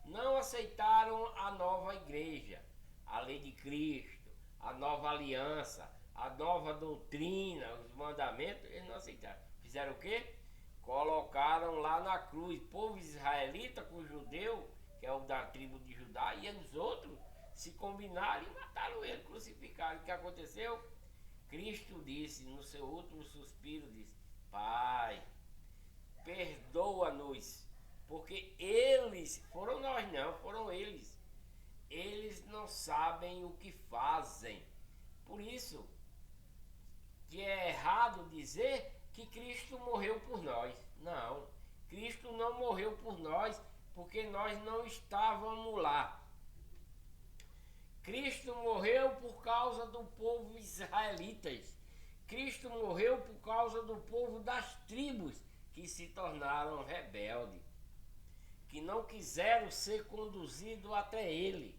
Não aceitaram a nova igreja, a lei de Cristo, a nova aliança, a nova doutrina, os mandamentos, eles não aceitaram. Fizeram o quê? Colocaram lá na cruz, povo israelita com o judeu, que é o da tribo de Judá, e os outros se combinaram e mataram ele, crucificaram. O que aconteceu? Cristo disse, no seu último suspiro, disse: Pai, perdoa-nos, porque eles, foram nós não, foram eles não sabem o que fazem. Por isso que é errado dizer que Cristo morreu por nós. Não, Cristo não morreu por nós, porque nós não estávamos lá. Cristo morreu por causa do povo israelitas. Cristo morreu por causa do povo das tribos que se tornaram rebeldes, que não quiseram ser conduzidos até Ele.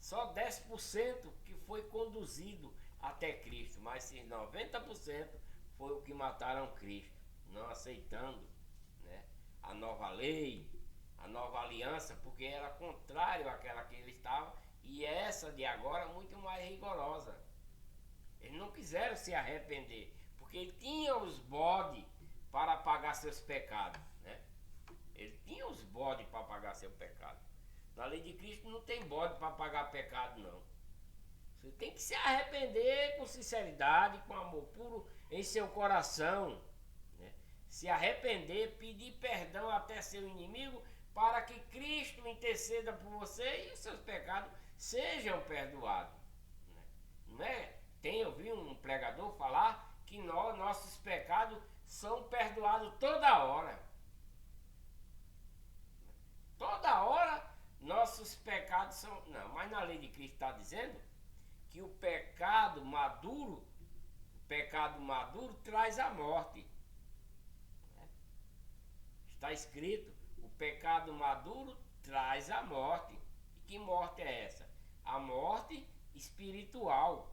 Só 10% que foi conduzido até Cristo, mas esses 90% foi o que mataram Cristo, não aceitando, né, a nova lei, a nova aliança, porque era contrário àquela que ele estava, e essa de agora muito mais rigorosa. Eles não quiseram se arrepender, porque ele tinha os bodes para pagar seus pecados, né? Ele tinha os bodes para pagar seu pecado. Na lei de Cristo não tem bode para pagar pecado, não. Você tem que se arrepender com sinceridade, com amor puro em seu coração, né? Se arrepender, pedir perdão até seu inimigo, para que Cristo interceda por você e os seus pecados sejam perdoados, né? Não é? Eu vi um pregador falar que nossos pecados são perdoados toda hora. Toda hora nossos pecados são... Não, mas na lei de Cristo está dizendo que o pecado maduro traz a morte. Está escrito, o pecado maduro traz a morte. E que morte é essa? A morte espiritual,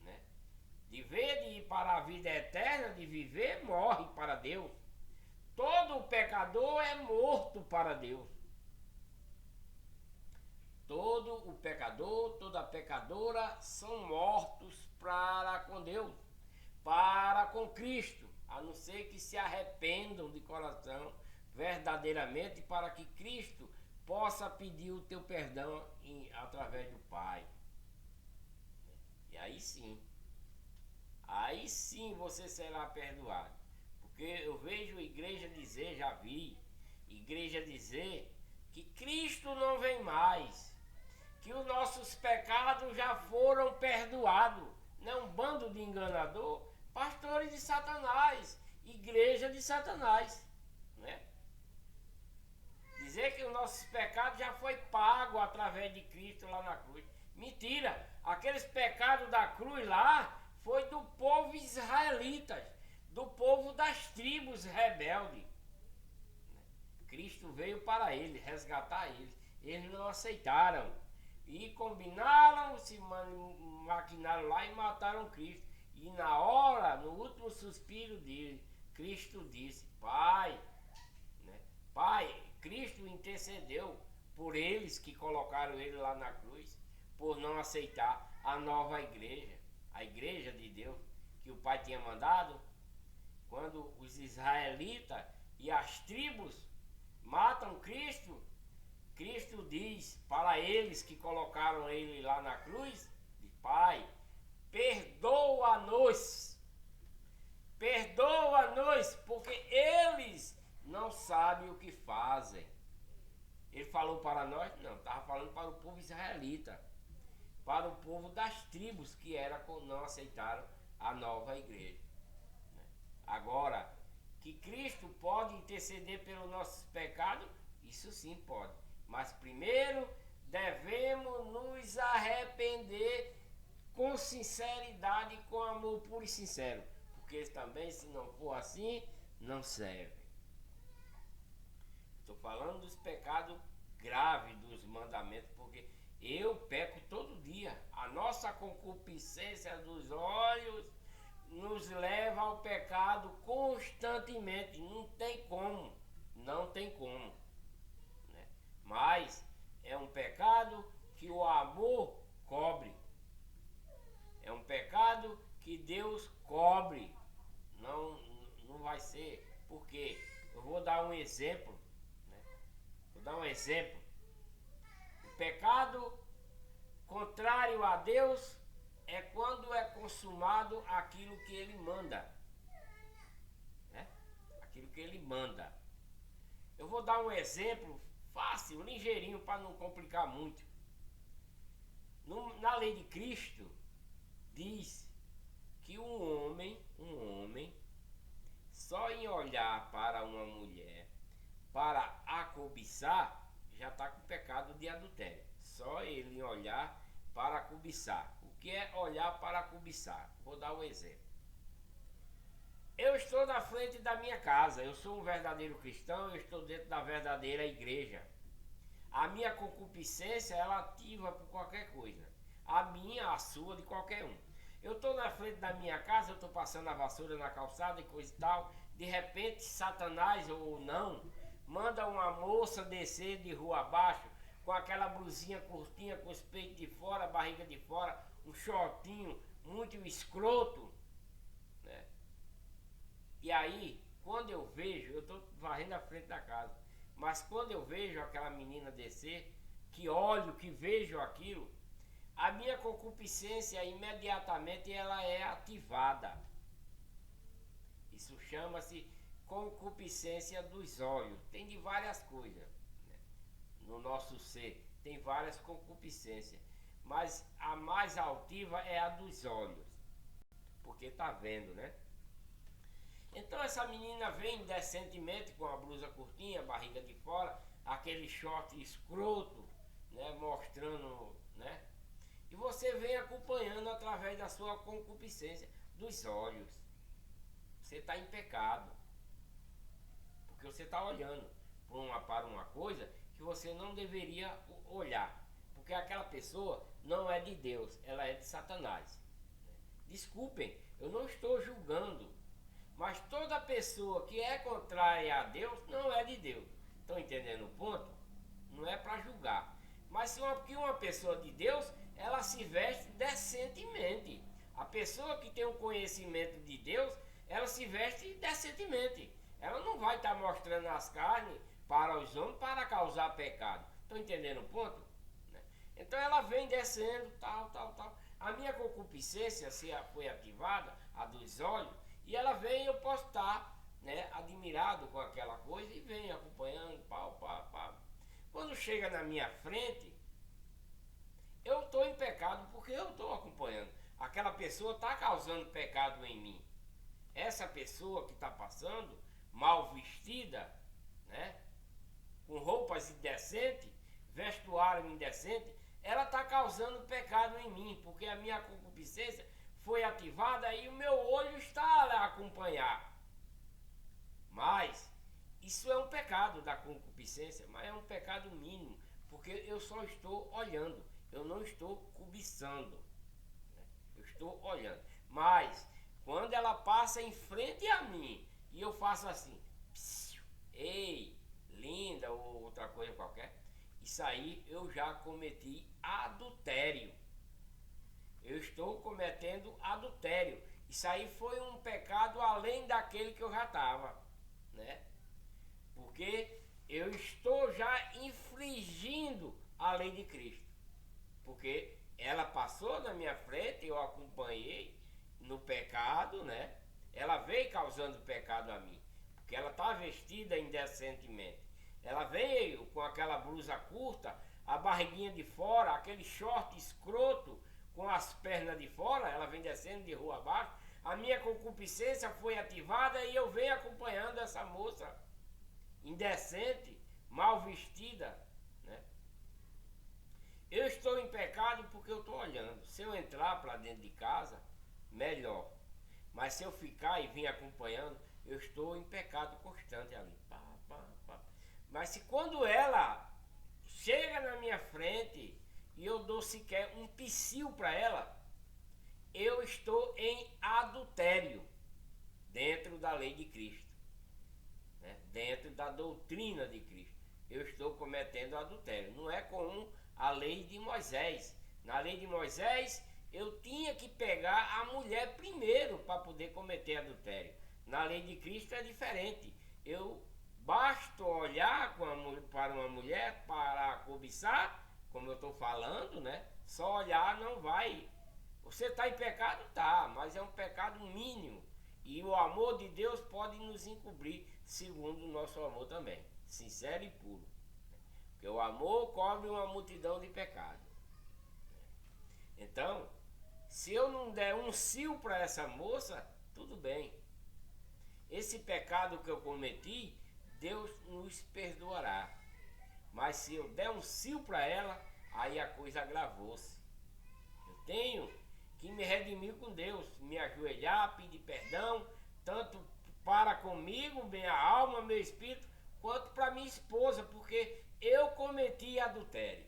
né? De vez de ir para a vida eterna, de viver, morre para Deus. todo pecador é morto para Deus. Todo o pecador, toda pecadora são mortos para com Deus, para com Cristo, a não ser que se arrependam de coração verdadeiramente, para que Cristo possa pedir o teu perdão através do Pai. E aí sim você será perdoado. Porque eu vejo a igreja dizer, já vi igreja dizer que Cristo não vem mais, que os nossos pecados já foram perdoados. Não, um bando de enganador, pastores de Satanás, igreja de Satanás, né? Dizer que os nossos pecados já foi pago através de Cristo lá na cruz. Mentira! Aqueles pecados da cruz lá foi do povo israelita, do povo das tribos rebeldes. Cristo veio para eles, resgatar eles. Eles não aceitaram. E combinaram, se maquinaram lá e mataram Cristo. E na hora, no último suspiro dele, Cristo disse: Pai, né? Pai, Cristo intercedeu por eles que colocaram ele lá na cruz, por não aceitar a nova igreja, a igreja de Deus que o Pai tinha mandado. Quando os israelitas e as tribos matam Cristo, Cristo diz para eles que colocaram ele lá na cruz: Pai, perdoa-nos, porque eles não sabem o que fazem. Ele falou para nós? Não, estava falando para o povo israelita, para o povo das tribos que não aceitaram a nova igreja. Agora, que Cristo pode interceder pelos nossos pecados, isso sim pode. Mas primeiro devemos nos arrepender com sinceridade e com amor puro e sincero. Porque também, se não for assim, não serve. Estou falando dos pecados graves dos mandamentos, porque eu peco todo dia. A nossa concupiscência dos olhos nos leva ao pecado constantemente. Não tem como. Né? Mas é um pecado que o amor cobre. É um pecado que Deus cobre. Não vai ser. Porque eu vou dar um exemplo. O pecado contrário a Deus é quando é consumado aquilo que ele manda. Né? Aquilo que ele manda. Eu vou dar um exemplo fácil, ligeirinho, para não complicar muito. Na lei de Cristo, diz que um homem, só em olhar para uma mulher, para a cobiçar, já está com pecado de adultério. Só ele em olhar para cobiçar. O que é olhar para cobiçar? Vou dar um exemplo. Eu estou na frente da minha casa, eu sou um verdadeiro cristão, eu estou dentro da verdadeira igreja. A minha concupiscência, ela ativa por qualquer coisa. A minha, a sua, de qualquer um. Eu estou na frente da minha casa, eu estou passando a vassoura na calçada e coisa e tal. De repente, Satanás ou não, manda uma moça descer de rua abaixo com aquela blusinha curtinha, com os peitos de fora, a barriga de fora, um shortinho muito escroto, né? E aí, quando eu vejo, eu estou varrendo a frente da casa, mas quando eu vejo aquela menina descer, que olho, que vejo aquilo, a minha concupiscência imediatamente ela é ativada. Isso chama-se concupiscência dos olhos. Tem de várias coisas, né? No nosso ser tem várias concupiscências, mas a mais altiva é a dos olhos, porque tá vendo, né? Então essa menina vem decentemente com a blusa curtinha, barriga de fora, aquele short escroto, né, mostrando, né? E você vem acompanhando através da sua concupiscência dos olhos. Você está em pecado, porque você está olhando para uma coisa que você não deveria olhar, porque aquela pessoa não é de Deus, ela é de Satanás. Desculpem, eu não estou julgando, Mas toda pessoa que é contrária a Deus não é de Deus. Estão entendendo o ponto? Não é para julgar. Mas se uma pessoa de Deus, ela se veste decentemente. A pessoa que tem um conhecimento de Deus, ela se veste decentemente. Ela não vai estar mostrando as carnes para os homens para causar pecado. Estão entendendo o ponto? Então ela vem descendo, tal. A minha concupiscência se foi ativada, a dos olhos, e ela vem, eu posso estar, né, admirado com aquela coisa e vem acompanhando, pau. Quando chega na minha frente, eu estou em pecado porque eu estou acompanhando. Aquela pessoa está causando pecado em mim. Essa pessoa que está passando, mal vestida, né, com roupas indecentes, vestuário indecente, ela está causando pecado em mim, porque a minha concupiscência foi ativada e o meu olho está a acompanhar. Mas isso é um pecado da concupiscência, mas é um pecado mínimo, porque eu só estou olhando, eu não estou cobiçando, né? Eu estou olhando. Mas quando ela passa em frente a mim e eu faço assim, psiu, ei, linda, ou outra coisa qualquer, isso aí eu já cometi adultério. Eu estou cometendo adultério. Isso aí foi um pecado além daquele que eu já estava, né? Porque eu estou já infringindo a lei de Cristo. Porque ela passou na minha frente, eu acompanhei no pecado, né? Ela veio causando pecado a mim, porque ela está vestida indecentemente. Ela veio com aquela blusa curta, a barriguinha de fora, aquele short escroto com as pernas de fora, ela vem descendo de rua abaixo. A minha concupiscência foi ativada e eu venho acompanhando essa moça indecente, mal vestida, né? Eu estou em pecado porque eu estou olhando. Se eu entrar para dentro de casa, melhor. Mas se eu ficar e vir acompanhando, eu estou em pecado constante ali. Mas se quando ela chega na minha frente e eu dou sequer um psiu para ela, eu estou em adultério dentro da lei de Cristo, né? Dentro da doutrina de Cristo. Eu estou cometendo adultério. Não é comum a lei de Moisés. Na lei de Moisés, eu tinha que pegar a mulher primeiro para poder cometer adultério. Na lei de Cristo é diferente. Basta olhar para uma mulher para cobiçar, como eu estou falando, né? Só olhar não vai. Você está em pecado? Tá, mas é um pecado mínimo. E o amor de Deus pode nos encobrir, segundo o nosso amor também, sincero e puro. Porque o amor cobre uma multidão de pecados. Então, se eu não der um cio para essa moça, tudo bem. Esse pecado que eu cometi, Deus nos perdoará. Mas se eu der um cio para ela, aí a coisa agravou-se. Eu tenho que me redimir com Deus, me ajoelhar, pedir perdão, tanto para comigo, minha alma, meu espírito, quanto para minha esposa, porque eu cometi adultério.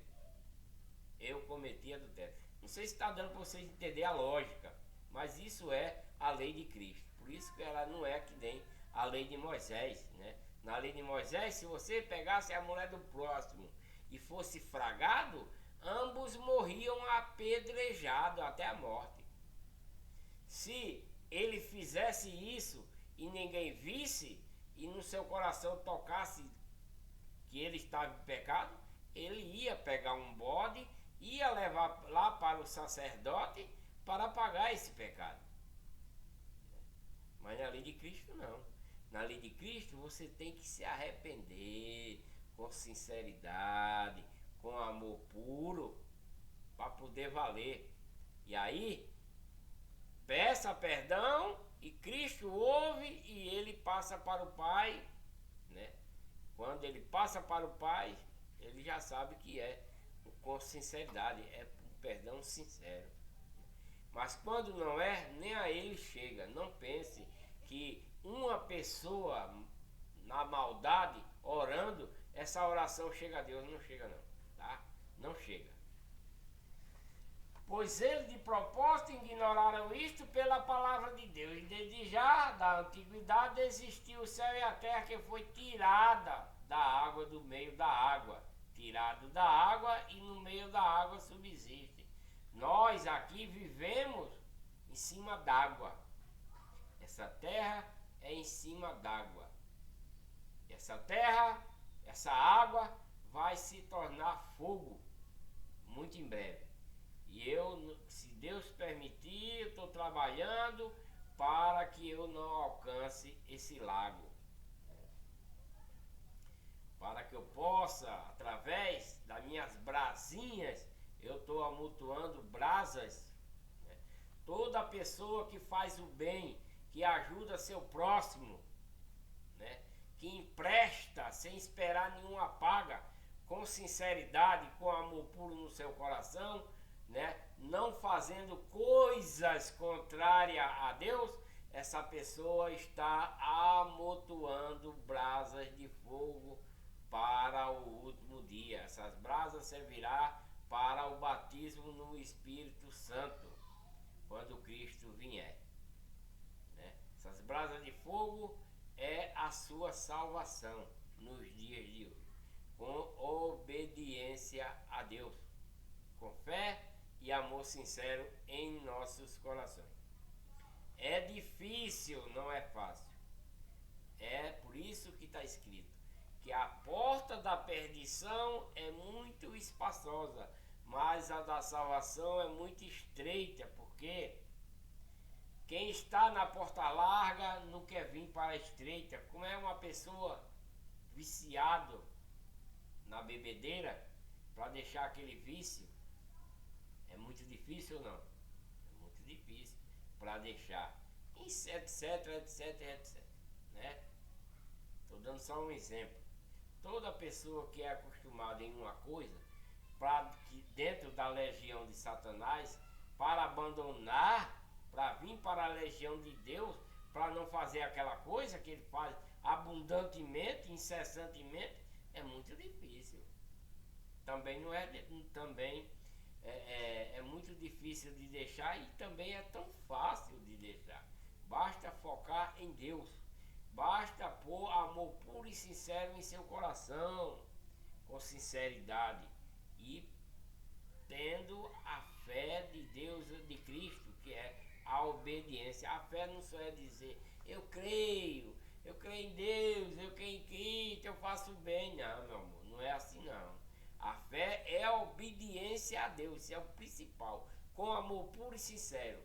Eu cometi adultério. Não sei se está dando para vocês entender a lógica, mas isso é a lei de Cristo. Por isso que ela não é que nem a lei de Moisés, né? Na lei de Moisés, se você pegasse a mulher do próximo e fosse fragado, ambos morriam apedrejados até a morte. Se ele fizesse isso e ninguém visse, e no seu coração tocasse que ele estava em pecado, ele ia pegar um bode, ia levar lá para o sacerdote para pagar esse pecado. Mas na lei de Cristo não. Na lei de Cristo você tem que se arrepender com sinceridade, com amor puro, para poder valer. E aí, peça perdão e Cristo ouve e ele passa para o Pai, né? Quando ele passa para o Pai, ele já sabe que é com sinceridade, é um perdão sincero. Mas quando não é, nem a ele chega. Não pense que uma pessoa na maldade orando, essa oração chega a Deus. Não chega não, tá? Não chega. pois eles de propósito ignoraram isto pela palavra de Deus. E desde já, da antiguidade, existiu o céu e a terra que foi tirada da água, do meio da água. Tirado da água e no meio da água subsiste. Nós aqui vivemos em cima d'água. Essa terra é em cima d'água. Essa terra, essa água vai se tornar fogo muito em breve. E eu, se Deus permitir, eu estou trabalhando para que eu não alcance esse lago. Para que eu possa, através das minhas brasinhas, eu estou amontoando brasas. Toda pessoa que faz o bem, que ajuda seu próximo, né, que empresta sem esperar nenhuma paga, com sinceridade, com amor puro no seu coração, né, não fazendo coisas contrárias a Deus, essa pessoa está amontoando brasas de fogo para o último dia. Essas brasas servirão para o batismo no Espírito Santo, quando Cristo vier. Né? Essas brasas de fogo é a sua salvação nos dias de hoje, com obediência a Deus, com fé e amor sincero em nossos corações. É difícil, não é fácil. É por isso que está escrito que a porta da perdição é muito espaçosa, mas a da salvação é muito estreita, porque quem está na porta larga não quer vir para a estreita. Como é uma pessoa viciado na bebedeira, para deixar aquele vício, é muito difícil ou não? É muito difícil para deixar, etc, né? Estou dando só um exemplo. Toda pessoa que é acostumada em uma coisa, que dentro da legião de Satanás, para abandonar, para vir para a legião de Deus, para não fazer aquela coisa que ele faz abundantemente, incessantemente, é muito difícil. Também não é, é muito difícil de deixar, e também é tão fácil de deixar. Basta focar em Deus. Basta pôr amor puro e sincero em seu coração, com sinceridade, e tendo a fé de Deus, de Cristo, que é a obediência. A fé não só é dizer, eu creio em Deus, eu creio em Cristo, eu faço bem. Não, meu amor, não é assim não. A fé é a obediência a Deus, isso é o principal, com amor puro e sincero.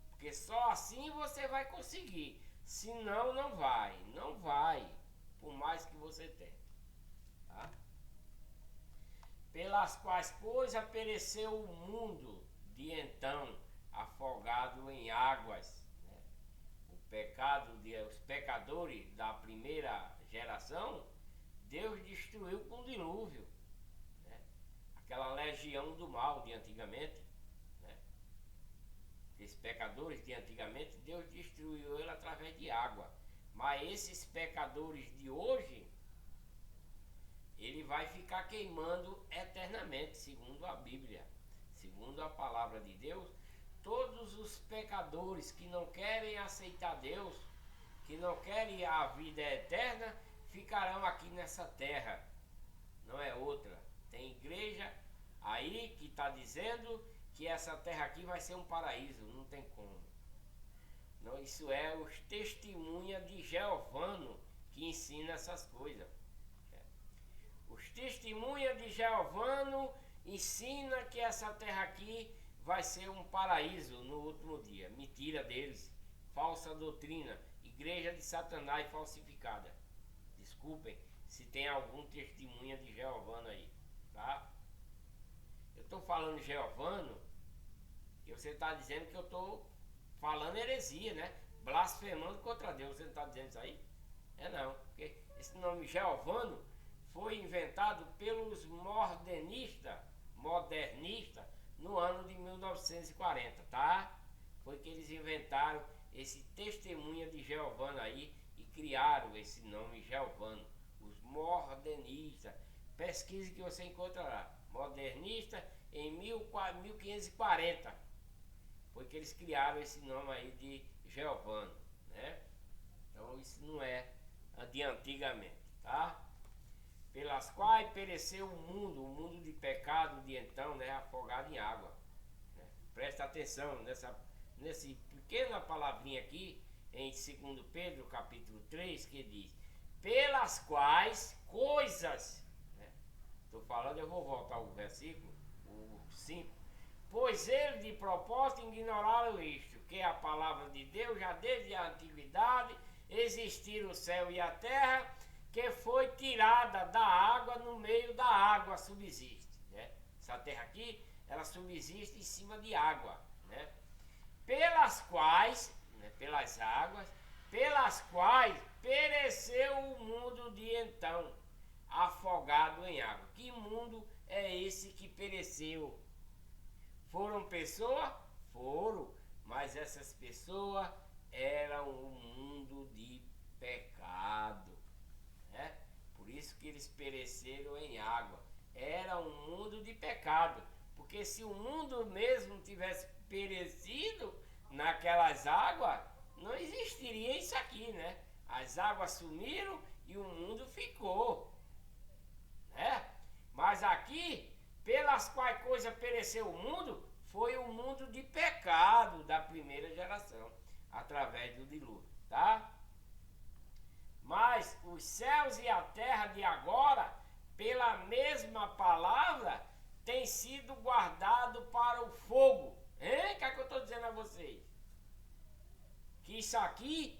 Porque só assim você vai conseguir. Senão não vai, por mais que você tente. Tá? Pelas quais coisas pereceu o mundo de então, afogado em águas. Né? Os pecadores da primeira geração, Deus destruiu com o dilúvio. Né? Aquela legião do mal de antigamente. Esses pecadores de antigamente, Deus destruiu ele através de água. Mas esses pecadores de hoje, ele vai ficar queimando eternamente, segundo a Bíblia, segundo a palavra de Deus. Todos os pecadores que não querem aceitar Deus, que não querem a vida eterna, ficarão aqui nessa terra. Não é outra. Tem igreja aí que está dizendo que essa terra aqui vai ser um paraíso. Não tem como. Não, isso é os testemunhas de Jeová que ensina essas coisas. Os testemunhas de Jeová ensina que essa terra aqui vai ser um paraíso no último dia. Mentira deles, falsa doutrina, igreja de Satanás falsificada. Desculpem se tem algum testemunha de Jeová aí, tá? Eu estou falando Jeová, e você está dizendo que eu estou falando heresia, né? Blasfemando contra Deus. Você não está dizendo isso aí? É não, porque esse nome Jeová foi inventado pelos modernistas no ano de 1940, tá? Foi que eles inventaram esse testemunha de Jeová aí e criaram esse nome Jeová. Os modernistas. Pesquise que você encontrará. modernista em 1540. Foi que eles criaram esse nome aí de Giovanni, né? Então isso não é de antigamente, tá? Pelas quais pereceu o mundo de pecado de então, né? Afogado em água. Né? Presta atenção nesse pequena palavrinha aqui, em 2 Pedro capítulo 3, que diz: pelas quais coisas, né? Estou falando, eu vou voltar ao versículo, o 5. Pois ele de propósito ignoraram isto, que a palavra de Deus já desde a antiguidade existiram o céu e a terra, que foi tirada da água, no meio da água subsiste, né? Essa terra aqui, ela subsiste em cima de água, né? Pelas quais, né, pelas águas, pelas quais pereceu o mundo de então, afogado em água. Que mundo é esse que pereceu? Foram pessoas? Foram, mas essas pessoas eram um mundo de pecado, né? Por isso que eles pereceram em água. Era um mundo de pecado, porque se o mundo mesmo tivesse perecido naquelas águas, não existiria isso aqui, né? As águas sumiram e o mundo ficou, né? Mas aqui, pelas quais coisas pereceu o mundo, foi o mundo de pecado da primeira geração, através do dilúvio, tá? Mas os céus e a terra de agora, pela mesma palavra, tem sido guardado para o fogo. Hein? O que é que eu estou dizendo a vocês? Que isso aqui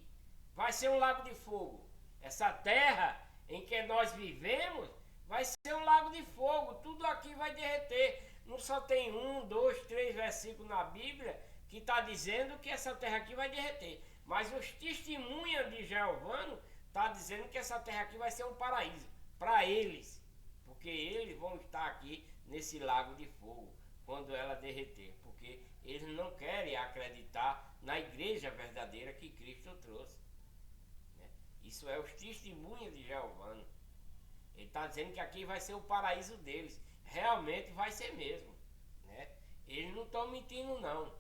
vai ser um lago de fogo. Essa terra em que nós vivemos vai ser um lago de fogo. Tudo aqui vai derreter. Não só tem 1, 2, 3 versículos na Bíblia que está dizendo que essa terra aqui vai derreter. Mas os testemunhas de Giovanni está dizendo que essa terra aqui vai ser um paraíso para eles. Porque eles vão estar aqui nesse lago de fogo quando ela derreter. Porque eles não querem acreditar na igreja verdadeira que Cristo trouxe. Né? Isso é os testemunhos de Giovanni. Ele está dizendo que aqui vai ser o paraíso deles. Realmente vai ser mesmo, né? Eles não estão mentindo não.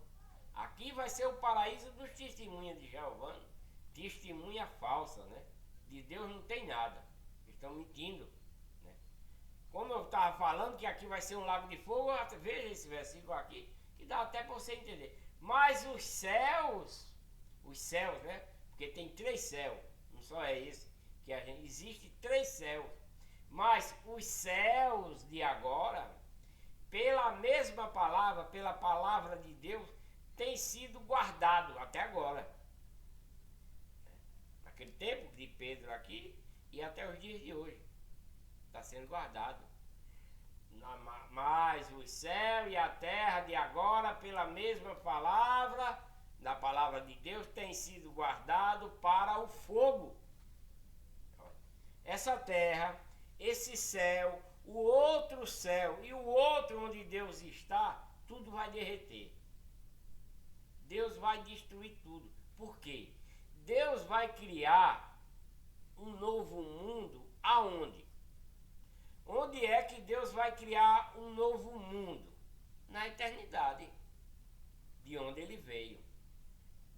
Aqui vai ser o paraíso dos testemunhas de Giovanni. Testemunha falsa, né? De Deus não tem nada. Eles estão mentindo, né? Como eu estava falando que aqui vai ser um lago de fogo, veja esse versículo aqui, que dá até para você entender. Mas os céus, né? Porque tem 3 céus, não só é esse, que existe 3 céus. Mas os céus de agora, pela mesma palavra, pela palavra de Deus, tem sido guardado até agora. Naquele tempo de Pedro aqui e até os dias de hoje. Está sendo guardado. Mas o céu e a terra de agora, pela mesma palavra, da palavra de Deus, tem sido guardado para o fogo. Essa terra, esse céu, o outro céu e o outro onde Deus está, tudo vai derreter. Deus vai destruir tudo. Por quê? Deus vai criar um novo mundo aonde? Onde é que Deus vai criar um novo mundo? Na eternidade, de onde ele veio.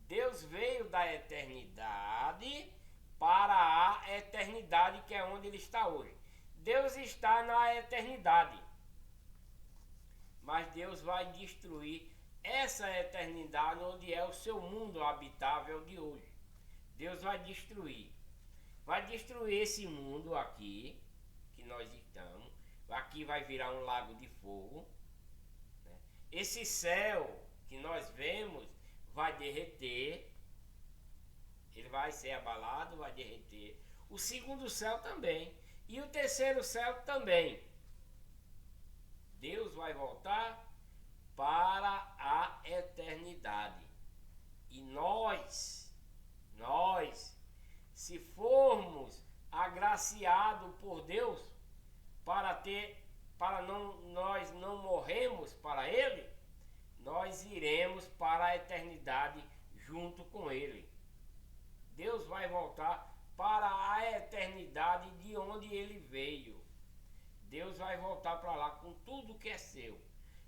Deus veio da eternidade para a eternidade, que é onde ele está hoje. Deus está na eternidade, mas Deus vai destruir essa eternidade onde é o seu mundo habitável de hoje. Deus vai destruir esse mundo aqui que nós estamos. Aqui vai virar um lago de fogo, né? Esse céu que nós vemos vai derreter, ele vai ser abalado, vai derreter. O segundo céu também. E o terceiro céu também. Deus vai voltar para a eternidade. E nós, se formos agraciados por Deus nós não morremos para Ele, nós iremos para a eternidade junto com Ele. Deus vai voltar para a eternidade de onde ele veio. Deus vai voltar para lá com tudo que é seu.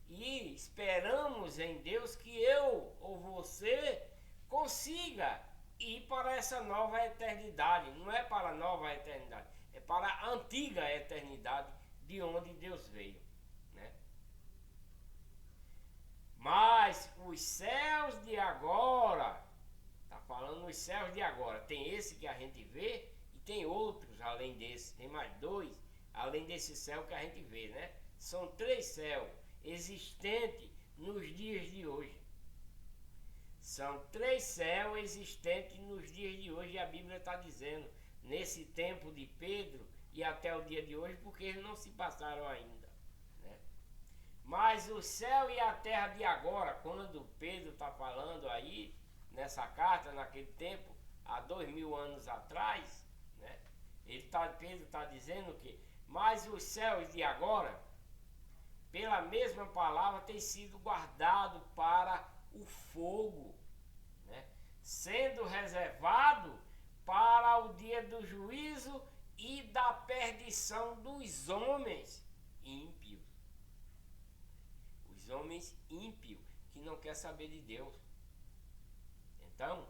E esperamos em Deus que eu ou você consiga ir para essa nova eternidade. Não é para a nova eternidade, é para a antiga eternidade de onde Deus veio, né? Mas os céus de agora, tá falando os céus de agora, tem esse que a gente vê e tem outros além desse, tem mais dois além desse céu que a gente vê, né? São 3 céus existentes nos dias de hoje. São 3 céus existentes nos dias de hoje, e a Bíblia está dizendo, nesse tempo de Pedro e até o dia de hoje, porque eles não se passaram ainda, né? Mas o céu e a terra de agora, quando Pedro está falando aí, nessa carta, naquele tempo, há 2000 anos atrás, né? Pedro está dizendo que, mas os céus de agora, pela mesma palavra, tem sido guardado para o fogo, né? Sendo reservado para o dia do juízo e da perdição dos homens ímpios. Os homens ímpios que não querem saber de Deus. Então,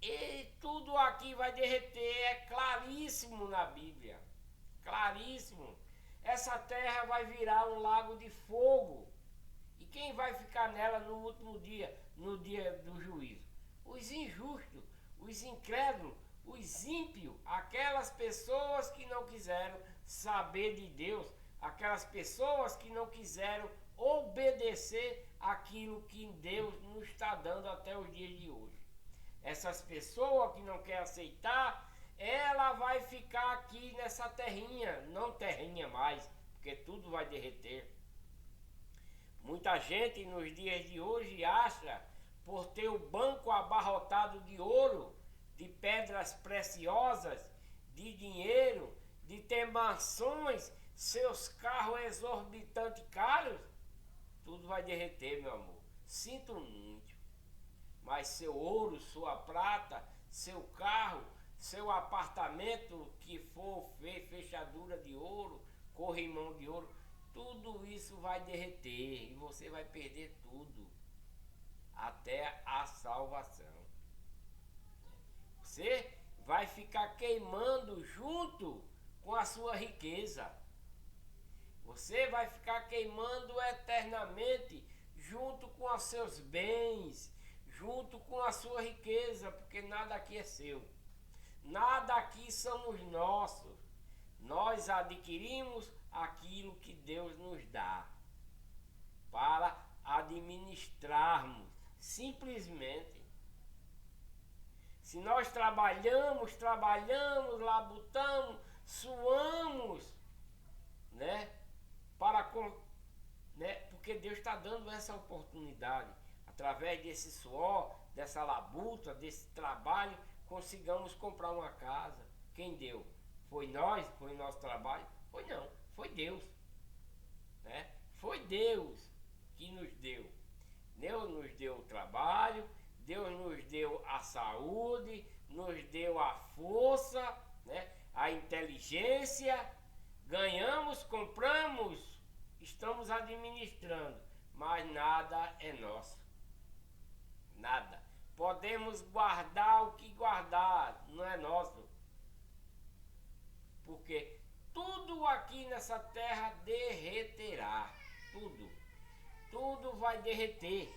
e tudo aqui vai derreter, é claríssimo na Bíblia, claríssimo. Essa terra vai virar um lago de fogo. E quem vai ficar nela no último dia, no dia do juízo? Os injustos, os incrédulos, os ímpios, aquelas pessoas que não quiseram saber de Deus, aquelas pessoas que não quiseram obedecer aquilo que Deus nos está dando até os dias de hoje. Essas pessoas que não querem aceitar, ela vai ficar aqui nessa terrinha, não terrinha mais, porque tudo vai derreter. Muita gente nos dias de hoje acha, por ter o banco abarrotado de ouro, de pedras preciosas, de dinheiro, de ter mansões, seus carros exorbitantes caros, tudo vai derreter, meu amor. Sinto muito. Mas seu ouro, sua prata, seu carro, seu apartamento que for fechadura de ouro, corrimão de ouro, tudo isso vai derreter e você vai perder tudo, até a salvação. Você vai ficar queimando junto com a sua riqueza. Você vai ficar queimando eternamente junto com os seus bens, junto com a sua riqueza, porque nada aqui é seu. Nada aqui somos nossos. Nós adquirimos aquilo que Deus nos dá para administrarmos, simplesmente. Se nós trabalhamos, labutamos, suamos, né? Porque Deus está dando essa oportunidade. Através desse suor, dessa labuta, desse trabalho, consigamos comprar uma casa. Quem deu? Foi nós? Foi nosso trabalho? Foi não, foi Deus, né? Foi Deus que nos deu. Deus nos deu o trabalho, Deus nos deu a saúde, nos deu a força, né? A inteligência. Ganhamos, compramos, estamos administrando, mas nada é nosso. Nada. Podemos guardar o que guardar, não é nosso. Porque tudo aqui nessa terra derreterá. Tudo vai derreter.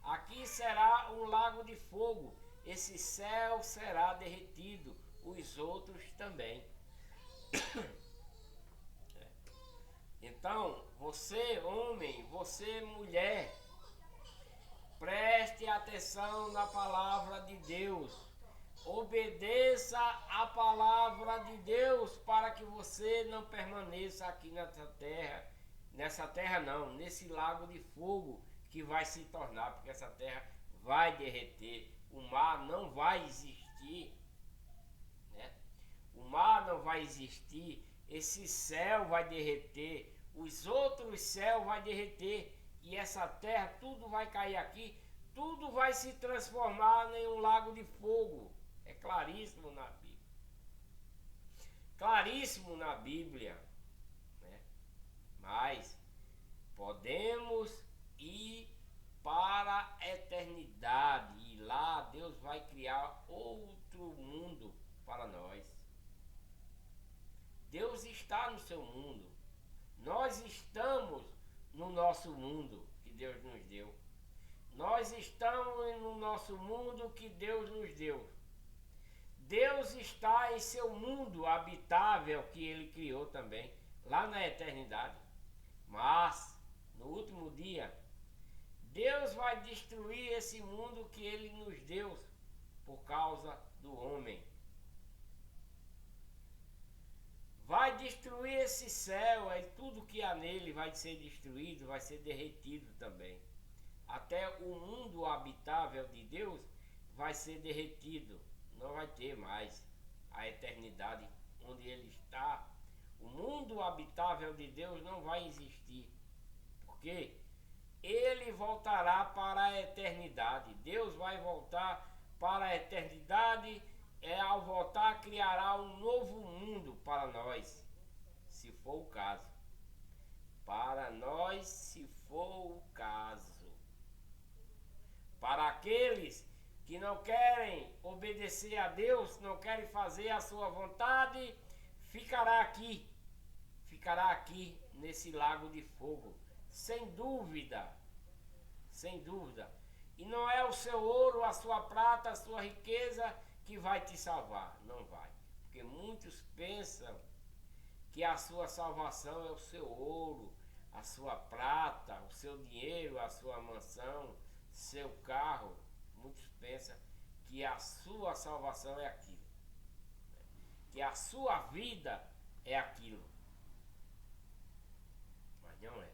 Aqui será um lago de fogo. Esse céu será derretido. Os outros também. Então, você homem, você mulher, preste atenção na palavra de Deus. Obedeça a palavra de Deus para que você não permaneça aqui nessa terra. Nessa terra não, nesse lago de fogo que vai se tornar, porque essa terra vai derreter. O mar não vai existir, né? O mar não vai existir. Esse céu vai derreter. Os outros céus vai derreter. E essa terra, tudo vai cair aqui. Tudo vai se transformar em um lago de fogo. É claríssimo na Bíblia. claríssimo na Bíblia, né? Mas podemos ir para a eternidade e lá Deus vai criar outro mundo para nós. Deus está no seu mundo, nós estamos no nosso mundo que Deus nos deu. Nós estamos no nosso mundo que Deus nos deu. Deus está em seu mundo habitável que Ele criou também, lá na eternidade. Mas, no último dia, Deus vai destruir esse mundo que Ele nos deu por causa do homem. Vai destruir esse céu e tudo que há nele vai ser destruído, vai ser derretido também. Até o mundo habitável de Deus vai ser derretido. Não vai ter mais a eternidade onde Ele está. O mundo habitável de Deus não vai existir. Porque Ele voltará para a eternidade. Deus vai voltar para a eternidade. Ao voltar, criará um novo mundo para nós, se for o caso. Para nós, se for o caso. Para aqueles que não querem obedecer a Deus, não querem fazer a sua vontade, ficará aqui nesse lago de fogo, sem dúvida, sem dúvida. E não é o seu ouro, a sua prata, a sua riqueza que vai te salvar, não vai. Porque muitos pensam que a sua salvação é o seu ouro, a sua prata, o seu dinheiro, a sua mansão, seu carro. Muitos pensam que a sua salvação é aquilo, que a sua vida é aquilo, mas não é.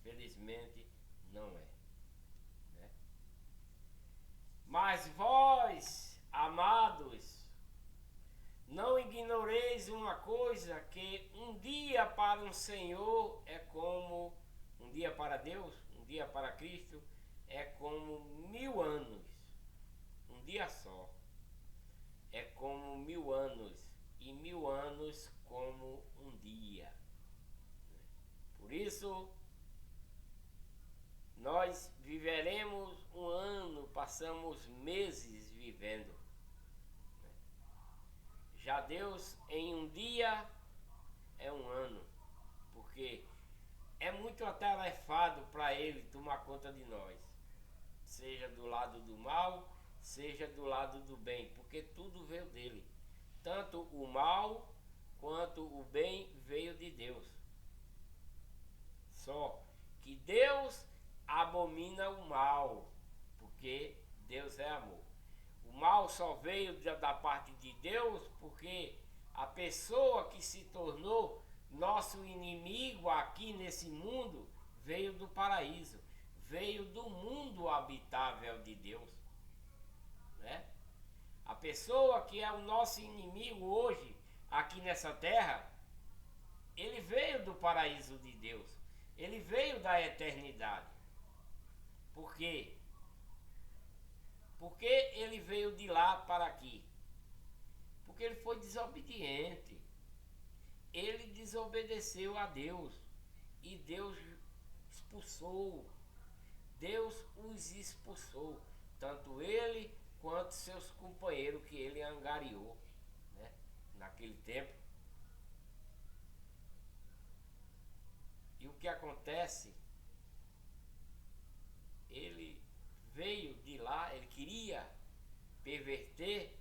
Felizmente não é, né? Mas vós, amados, não ignoreis uma coisa, que um dia para o Senhor é como um dia para Deus, um dia para Cristo é como 1000 anos. Um dia só é como 1000 anos, e 1000 anos como um dia. Por isso, nós viveremos um ano, passamos meses vivendo. Já Deus, em um dia, é um ano, porque é muito atarefado para Ele tomar conta de nós, seja do lado do mal, seja do lado do bem, porque tudo veio dele. Tanto o mal quanto o bem veio de Deus. Só que Deus abomina o mal, porque Deus é amor. O mal só veio da parte de Deus porque a pessoa que se tornou nosso inimigo aqui nesse mundo veio do paraíso, veio do mundo habitável de Deus, né? A pessoa que é o nosso inimigo hoje aqui nessa terra, ele veio do paraíso de Deus, ele veio da eternidade. Por quê? Porque ele veio de lá para aqui? Porque ele foi desobediente. Ele desobedeceu a Deus e Deus expulsou. Deus os expulsou, tanto ele quanto seus companheiros que ele angariou, né, naquele tempo. E o que acontece? Ele veio de lá, ele queria perverter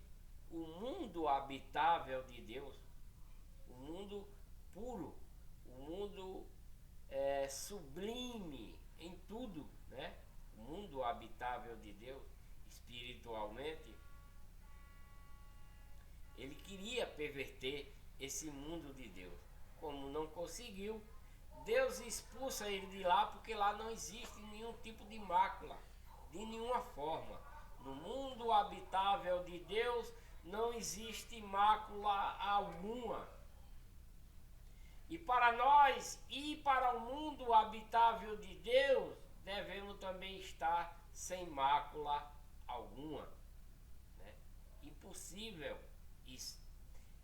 o mundo habitável de Deus, o mundo puro, o mundo sublime em tudo, né? O mundo habitável de Deus, espiritualmente. Ele queria perverter esse mundo de Deus. Como não conseguiu, Deus expulsa ele de lá, porque lá não existe nenhum tipo de mácula, de nenhuma forma. No mundo habitável de Deus não existe mácula alguma. E para nós ir para o mundo habitável de Deus, devemos também estar sem mácula alguma, né? Impossível isso.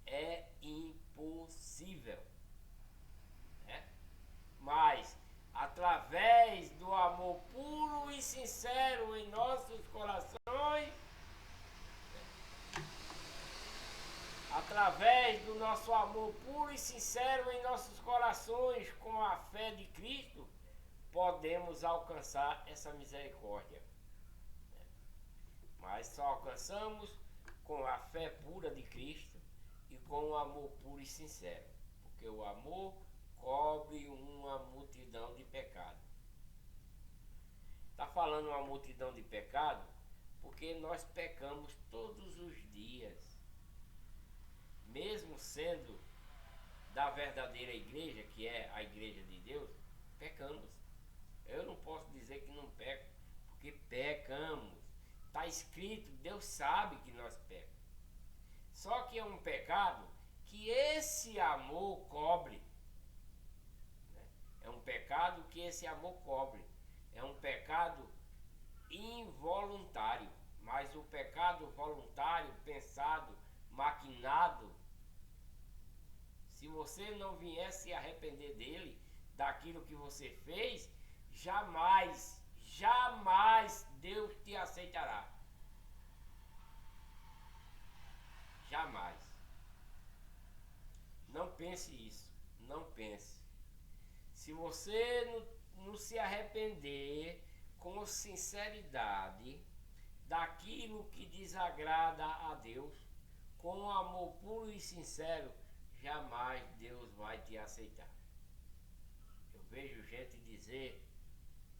é impossível, né? Mas através do amor puro e sincero em nossos corações, através do nosso amor puro e sincero em nossos corações, com a fé de Cristo, podemos alcançar essa misericórdia. Mas só alcançamos com a fé pura de Cristo e com o amor puro e sincero, porque o amor cobre uma multidão de pecados. Está falando uma multidão de pecados porque nós pecamos todos os dias. Mesmo sendo da verdadeira igreja, que é a igreja de Deus, pecamos. Eu não posso dizer que não peco, porque pecamos. Está escrito, Deus sabe que nós pecamos. Só que é um pecado que esse amor cobre. É um pecado que esse amor cobre. É um pecado involuntário. Mas o pecado voluntário, pensado, maquinado, se você não vier se arrepender dele, daquilo que você fez, jamais Deus te aceitará. Jamais. Não pense isso. Não pense. Se você não se arrepender com sinceridade daquilo que desagrada a Deus, com amor puro e sincero, jamais Deus vai te aceitar. Eu vejo gente dizer,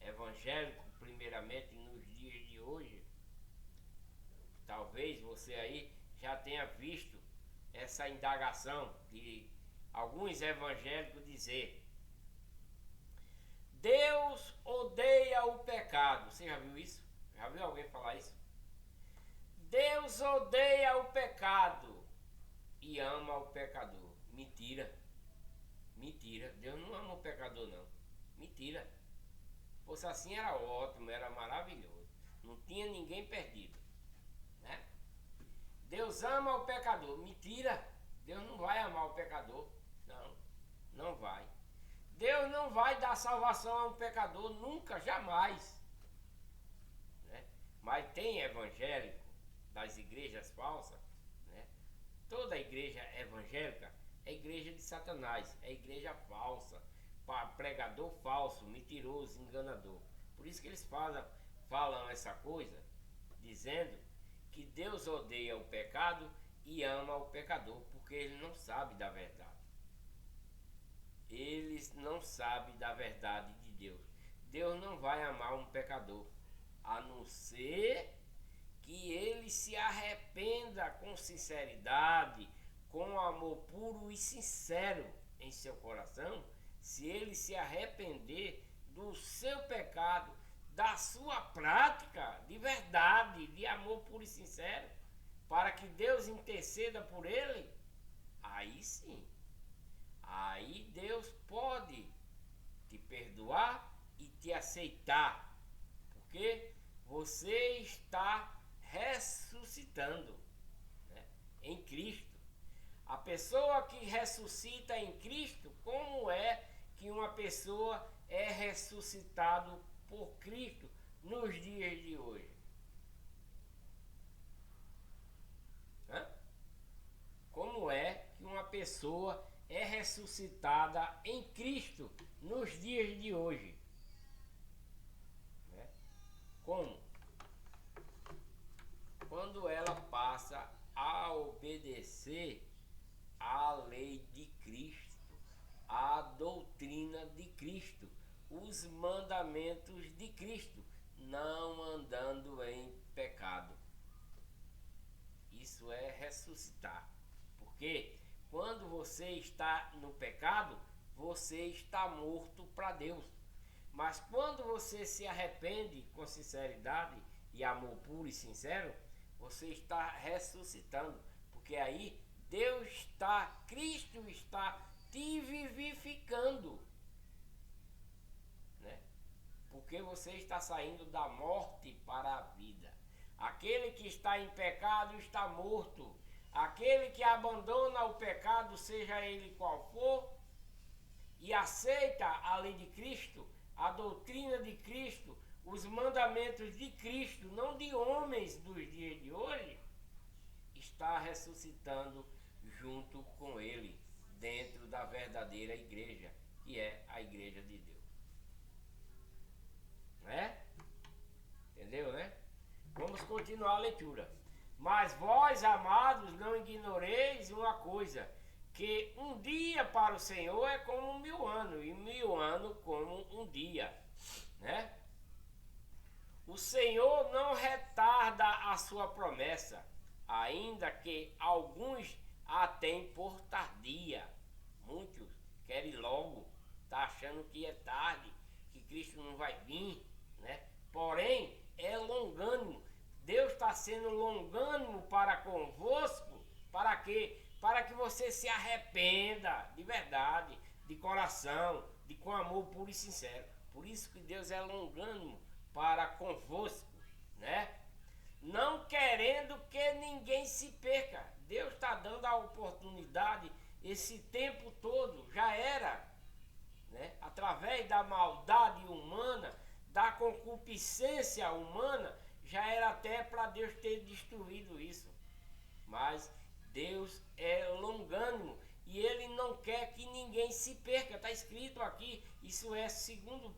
evangélico primeiramente nos dias de hoje, talvez você aí já tenha visto essa indagação de alguns evangélicos dizer: Deus odeia o pecado. Você já viu isso? Já viu alguém falar isso? Deus odeia o pecado e ama o pecador. Mentira. Mentira. Deus não ama o pecador, não. Mentira. Se fosse assim era ótimo, era maravilhoso. Não tinha ninguém perdido, né? Deus ama o pecador. Mentira. Deus não vai amar o pecador. Não, não vai. Deus não vai dar salvação a um pecador nunca, jamais, né? Mas tem evangélico das igrejas falsas, né? Toda igreja evangélica é igreja de Satanás, é igreja falsa, pregador falso, mentiroso, enganador. Por isso que eles falam essa coisa, dizendo que Deus odeia o pecado e ama o pecador, porque ele não sabe da verdade. Eles não sabem da verdade de Deus. Deus não vai amar um pecador, a não ser que ele se arrependa com sinceridade, com amor puro e sincero em seu coração. Se ele se arrepender do seu pecado, da sua prática de verdade, de amor puro e sincero, para que Deus interceda por ele, aí sim. Aí Deus pode te perdoar e te aceitar, porque você está ressuscitando, né, em Cristo. A pessoa que ressuscita em Cristo, como é que uma pessoa é ressuscitado por Cristo nos dias de hoje? Como é que uma pessoa é ressuscitada em Cristo nos dias de hoje? Né? Como? Quando ela passa a obedecer à lei de Cristo, à doutrina de Cristo, os mandamentos de Cristo, não andando em pecado. Isso é ressuscitar. Porque quando você está no pecado, você está morto para Deus. Mas quando você se arrepende com sinceridade e amor puro e sincero, você está ressuscitando. Porque aí Deus está, Cristo está te vivificando, né? Porque você está saindo da morte para a vida. Aquele que está em pecado está morto. Aquele que abandona o pecado, seja ele qual for, e aceita a lei de Cristo, a doutrina de Cristo, os mandamentos de Cristo, não de homens dos dias de hoje, está ressuscitando junto com ele, dentro da verdadeira igreja, que é a igreja de Deus. Né? Entendeu, né? Vamos continuar a leitura. Mas vós, amados, não ignoreis uma coisa, que um dia para o Senhor é como 1000 anos, e 1000 anos como um dia, né? O Senhor não retarda a sua promessa, ainda que alguns a têm por tardia. Muitos querem logo, tá achando que é tarde, que Cristo não vai vir, né? Porém, é longânimo. Deus está sendo longânimo para convosco, para quê? Para que você se arrependa de verdade, de coração, de com amor puro e sincero. Por isso que Deus é longânimo para convosco, né? Não querendo que ninguém se perca. Deus está dando a oportunidade esse tempo todo, já era, né? Através da maldade humana, da concupiscência humana, já era até para Deus ter destruído isso. Mas Deus é longânimo e Ele não quer que ninguém se perca. Está escrito aqui, isso é segundo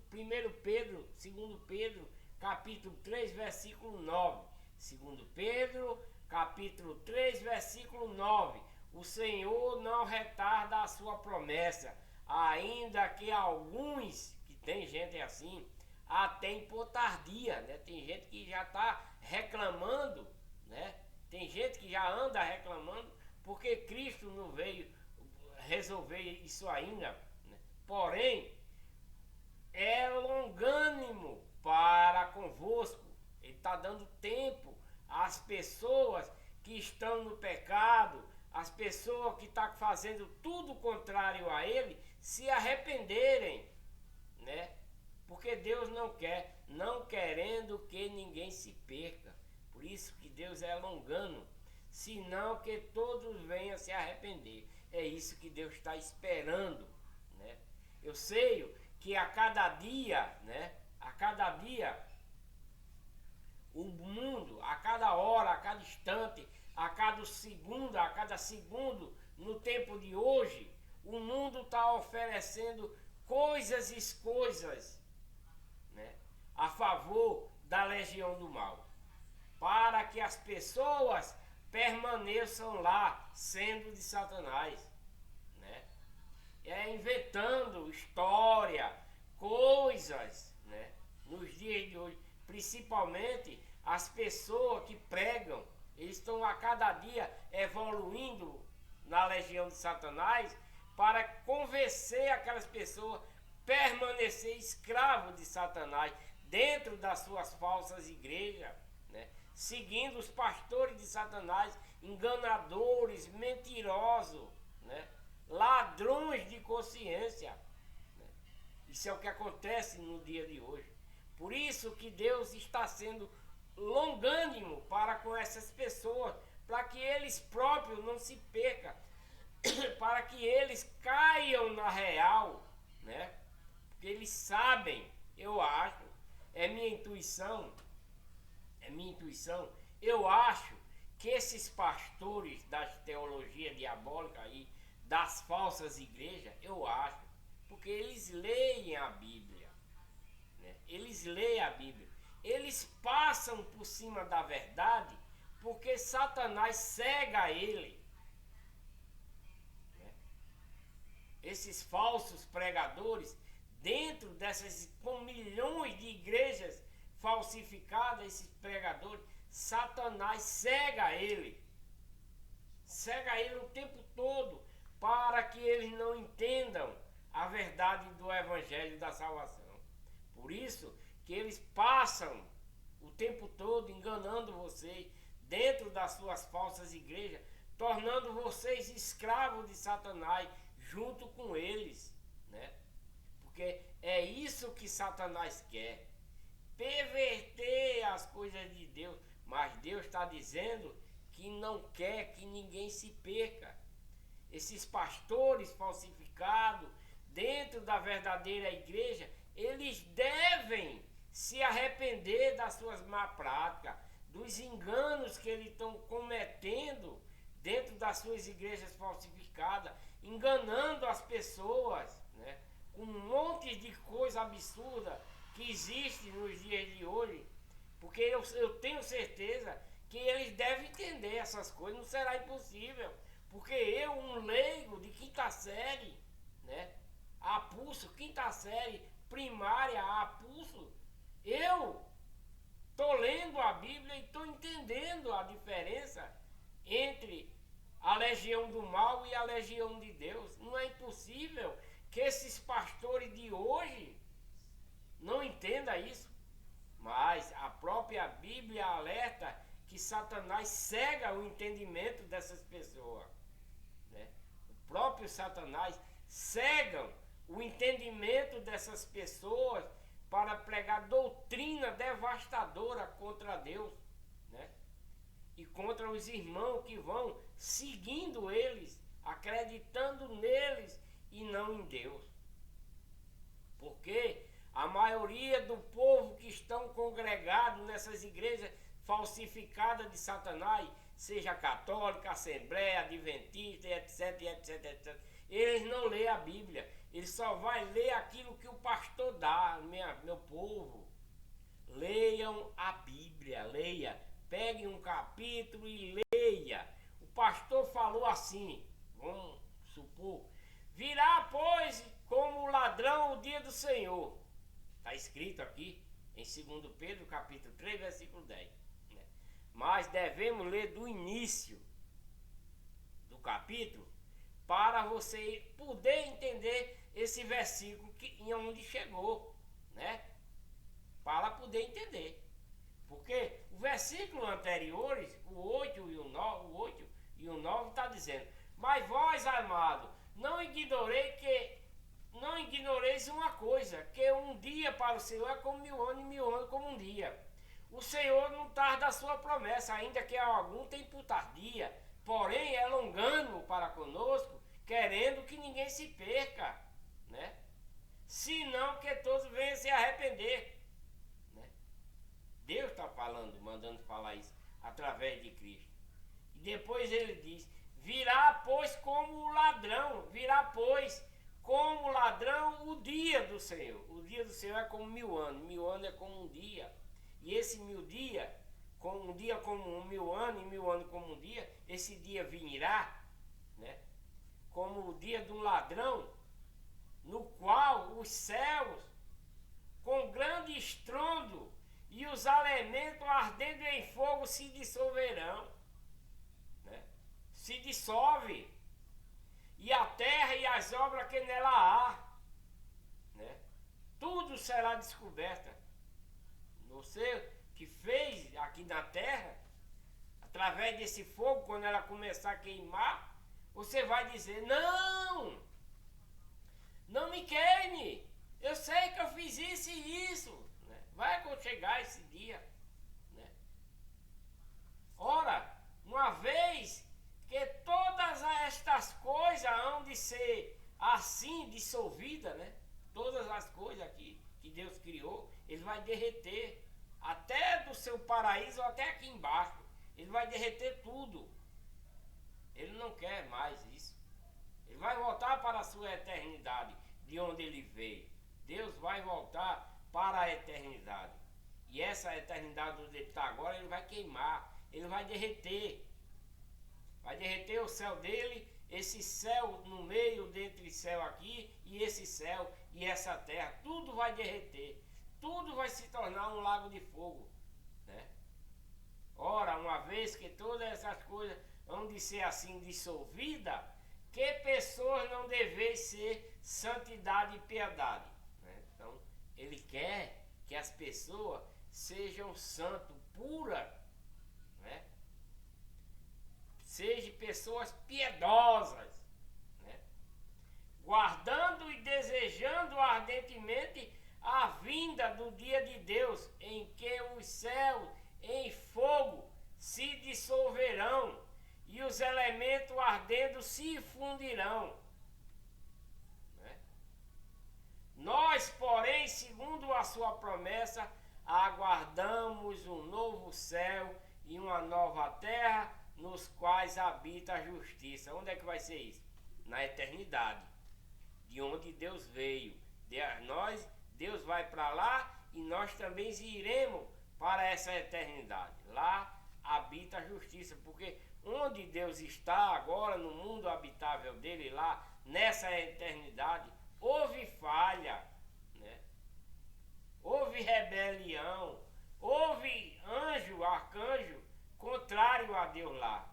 Pedro, capítulo 3, versículo 9. Segundo Pedro, capítulo 3, versículo 9. O Senhor não retarda a sua promessa, ainda que alguns, que tem gente assim, até por tardia, né? Tem gente que já está reclamando, né? Tem gente que já anda reclamando porque Cristo não veio resolver isso ainda, né? Porém, é longânimo para convosco. Ele está dando tempo às pessoas que estão no pecado, as pessoas que estão fazendo tudo contrário a Ele, se arrependerem, né? Porque Deus não quer, não querendo que ninguém se perca. Por isso que Deus é longano, senão que todos venham se arrepender. É isso que Deus está esperando, né? Eu sei que a cada dia, né? A cada dia, o mundo, a cada hora, a cada instante, a cada segundo, no tempo de hoje, o mundo está oferecendo coisas e coisas, né, a favor da legião do mal, para que as pessoas permaneçam lá, sendo de Satanás, né? Inventando história, coisas, né? Nos dias de hoje, principalmente as pessoas que pregam, eles estão a cada dia evoluindo na legião de Satanás para convencer aquelas pessoas permanecer escravo de Satanás dentro das suas falsas igrejas, né? Seguindo os pastores de Satanás, enganadores, mentirosos, né? Ladrões de consciência, né? Isso é o que acontece no dia de hoje. Por isso que Deus está sendo longânimo para com essas pessoas, para que eles próprios não se percam, para que eles caiam na real, né? Porque eles sabem, eu acho, é minha intuição, eu acho que esses pastores das teologias diabólicas aí, das falsas igrejas, eu acho, porque eles leem a Bíblia, né? Eles leem a Bíblia, eles passam por cima da verdade, porque Satanás cega ele, né? Esses falsos pregadores, dentro dessas, com milhões de igrejas falsificadas, esses pregadores, Satanás cega ele o tempo todo, para que eles não entendam a verdade do Evangelho da salvação. Por isso que eles passam o tempo todo enganando vocês dentro das suas falsas igrejas, tornando vocês escravos de Satanás junto com eles, né? Porque é isso que Satanás quer, perverter as coisas de Deus. Mas Deus está dizendo que não quer que ninguém se perca. Esses pastores falsificados dentro da verdadeira igreja, eles devem se arrepender das suas má práticas, dos enganos que eles estão cometendo dentro das suas igrejas falsificadas, enganando as pessoas, né, com um monte de coisa absurda que existe nos dias de hoje, porque eu tenho certeza que eles devem entender essas coisas, não será impossível, porque eu, um leigo de quinta série, né, a pulso, quinta série, primária, a pulso, eu estou lendo a Bíblia e estou entendendo a diferença entre a legião do mal e a legião de Deus. Não é impossível que esses pastores de hoje não entendam isso. Mas a própria Bíblia alerta que Satanás cega o entendimento dessas pessoas, né? O próprio Satanás cega o entendimento dessas pessoas para pregar doutrina devastadora contra Deus, né? E contra os irmãos que vão seguindo eles, acreditando neles e não em Deus. Porque a maioria do povo que estão congregados nessas igrejas falsificadas de Satanás, seja católica, assembleia, adventista, etc, etc, etc, eles não lêem a Bíblia. Ele só vai ler aquilo que o pastor dá. Meu povo, leiam a Bíblia, leia, pegue um capítulo e leia. O pastor falou assim, vamos supor, virá, pois, como ladrão o dia do Senhor. Está escrito aqui em 2 Pedro, capítulo 3, versículo 10. Né? Mas devemos ler do início do capítulo para você poder entender esse versículo em onde chegou, né? Para poder entender. Porque o versículo anteriores, o 8 e o 9 está dizendo: mas vós, amados, não ignoreis uma coisa, que um dia para o Senhor é como 1000 anos, e 1000 anos como um dia. O Senhor não tarda a sua promessa, ainda que algum tempo tardia, porém é longânimo para conosco, querendo que ninguém se perca, né? Senão que todos venham se arrepender, né? Deus está falando, mandando falar isso através de Cristo. E depois ele diz: virá, pois, como ladrão, como ladrão o dia do Senhor. O dia do Senhor é como 1000 anos, 1000 anos é como um dia. E esse 1000 dias, um dia como 1000 anos, e 1000 anos como um dia, esse dia virá, né, como o dia de um ladrão, no qual os céus, com grande estrondo, e os elementos ardendo em fogo se dissolverão, né? Se dissolve, e a terra e as obras que nela há, né? Tudo será descoberta. Você que fez aqui na terra, através desse fogo, quando ela começar a queimar, você vai dizer: não me queime, eu sei que eu fiz isso e isso, né? Vai chegar esse dia, né? Ora, uma vez que todas estas coisas hão de ser assim dissolvidas, né? Todas as coisas que Deus criou, ele vai derreter, até do seu paraíso até aqui embaixo, ele vai derreter tudo. Ele não quer mais isso. Ele vai voltar para a sua eternidade, de onde ele veio. Deus vai voltar para a eternidade. E essa eternidade onde ele está agora, ele vai queimar, ele vai derreter. Vai derreter o céu dele, esse céu no meio dentre céu aqui, e esse céu e essa terra, tudo vai derreter. Tudo vai se tornar um lago de fogo, né? Ora, uma vez que todas essas coisas hão de ser assim dissolvidas, que pessoas não devem ser santidade e piedade, né? Então, ele quer que as pessoas sejam santas, puras, né? Sejam pessoas piedosas, né? Guardando e desejando ardentemente a vinda do dia de Deus, em que os céus em fogo se dissolverão, e os elementos ardendo se fundirão. Né? Nós, porém, segundo a sua promessa, aguardamos um novo céu e uma nova terra, nos quais habita a justiça. Onde é que vai ser isso? Na eternidade, de onde Deus veio. Deus vai para lá e nós também iremos para essa eternidade. Lá habita a justiça, porque onde Deus está agora, no mundo habitável dele, lá nessa eternidade, houve falha, né? Houve rebelião, houve anjo, arcanjo contrário a Deus lá.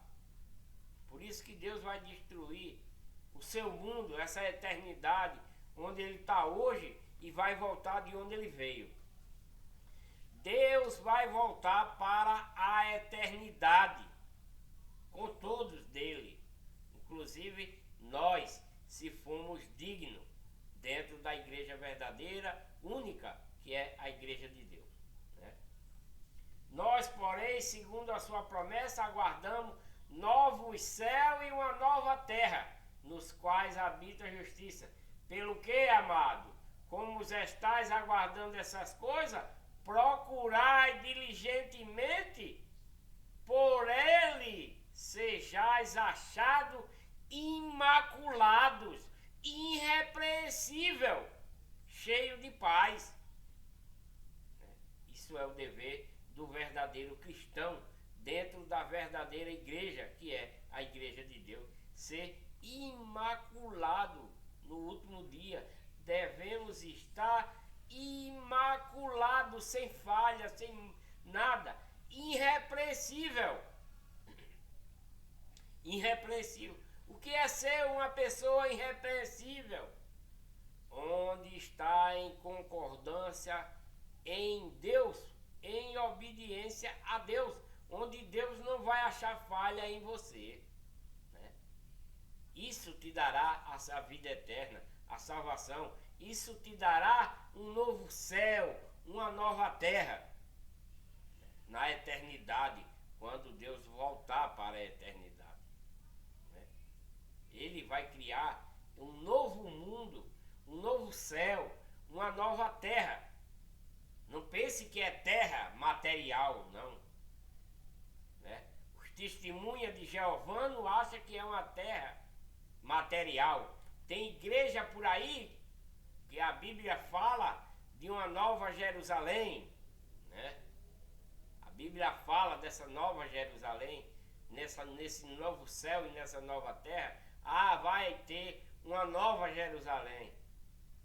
Por isso que Deus vai destruir o seu mundo, essa eternidade, onde ele está hoje, e vai voltar de onde ele veio. Deus vai voltar para a eternidade, com todos dele, inclusive nós, se formos dignos, dentro da igreja verdadeira, única, que é a igreja de Deus. Né? Nós, porém, segundo a sua promessa, aguardamos novos céus e uma nova terra, nos quais habita a justiça. Pelo que, amado, como estáis aguardando essas coisas, procurai diligentemente por ele sejais achados imaculados, irrepreensível, cheio de paz. Isso é o dever do verdadeiro cristão dentro da verdadeira igreja, que é a igreja de Deus. Ser imaculado no último dia. Devemos estar imaculados, sem falha, sem nada, irrepreensível. Irrepreensível. O que é ser uma pessoa irrepreensível? Onde está em concordância em Deus, em obediência a Deus, onde Deus não vai achar falha em você. Né? Isso te dará a vida eterna, a salvação. Isso te dará um novo céu, uma nova terra. Na eternidade, quando Deus voltar para a eternidade. Né? Ele vai criar um novo mundo, um novo céu, uma nova terra. Não pense que é terra material, não. Né? Os testemunhas de Jeová não acham que é uma terra material. Tem igreja por aí que a Bíblia fala de uma nova Jerusalém, né? A Bíblia fala dessa nova Jerusalém, nesse novo céu e nessa nova terra. Vai ter uma nova Jerusalém.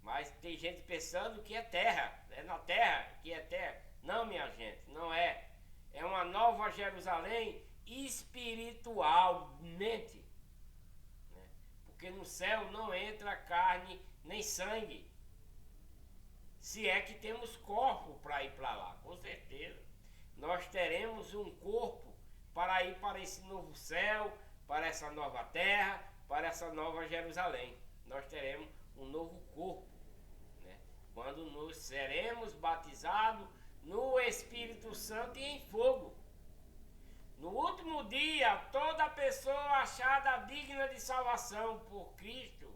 Mas tem gente pensando que é terra, é na terra que é terra. Não, minha gente, não é. É uma nova Jerusalém espiritualmente. Né? Porque no céu não entra carne nem sangue. Se é que temos corpo para ir para lá, com certeza. Nós teremos um corpo para ir para esse novo céu, para essa nova terra, para essa nova Jerusalém. Nós teremos um novo corpo, né? Quando nos seremos batizados no Espírito Santo e em fogo. No último dia, toda pessoa achada digna de salvação por Cristo,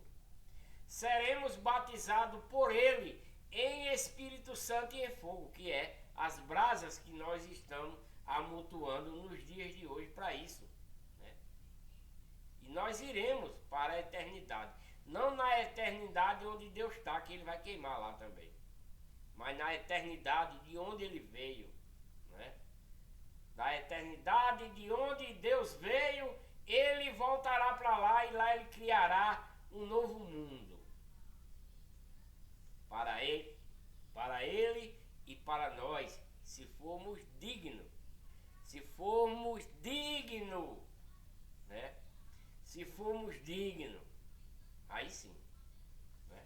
seremos batizados por Ele em Espírito Santo e em fogo, que é as brasas que nós estamos amontoando nos dias de hoje para isso. Né? E nós iremos para a eternidade. Não na eternidade onde Deus está, que Ele vai queimar lá também. Mas na eternidade de onde Ele veio. Né? Da eternidade de onde Deus veio, Ele voltará para lá e lá Ele criará um novo mundo. Para Ele e para nós, se formos dignos. Se formos dignos, né? Se formos dignos, aí sim. Né?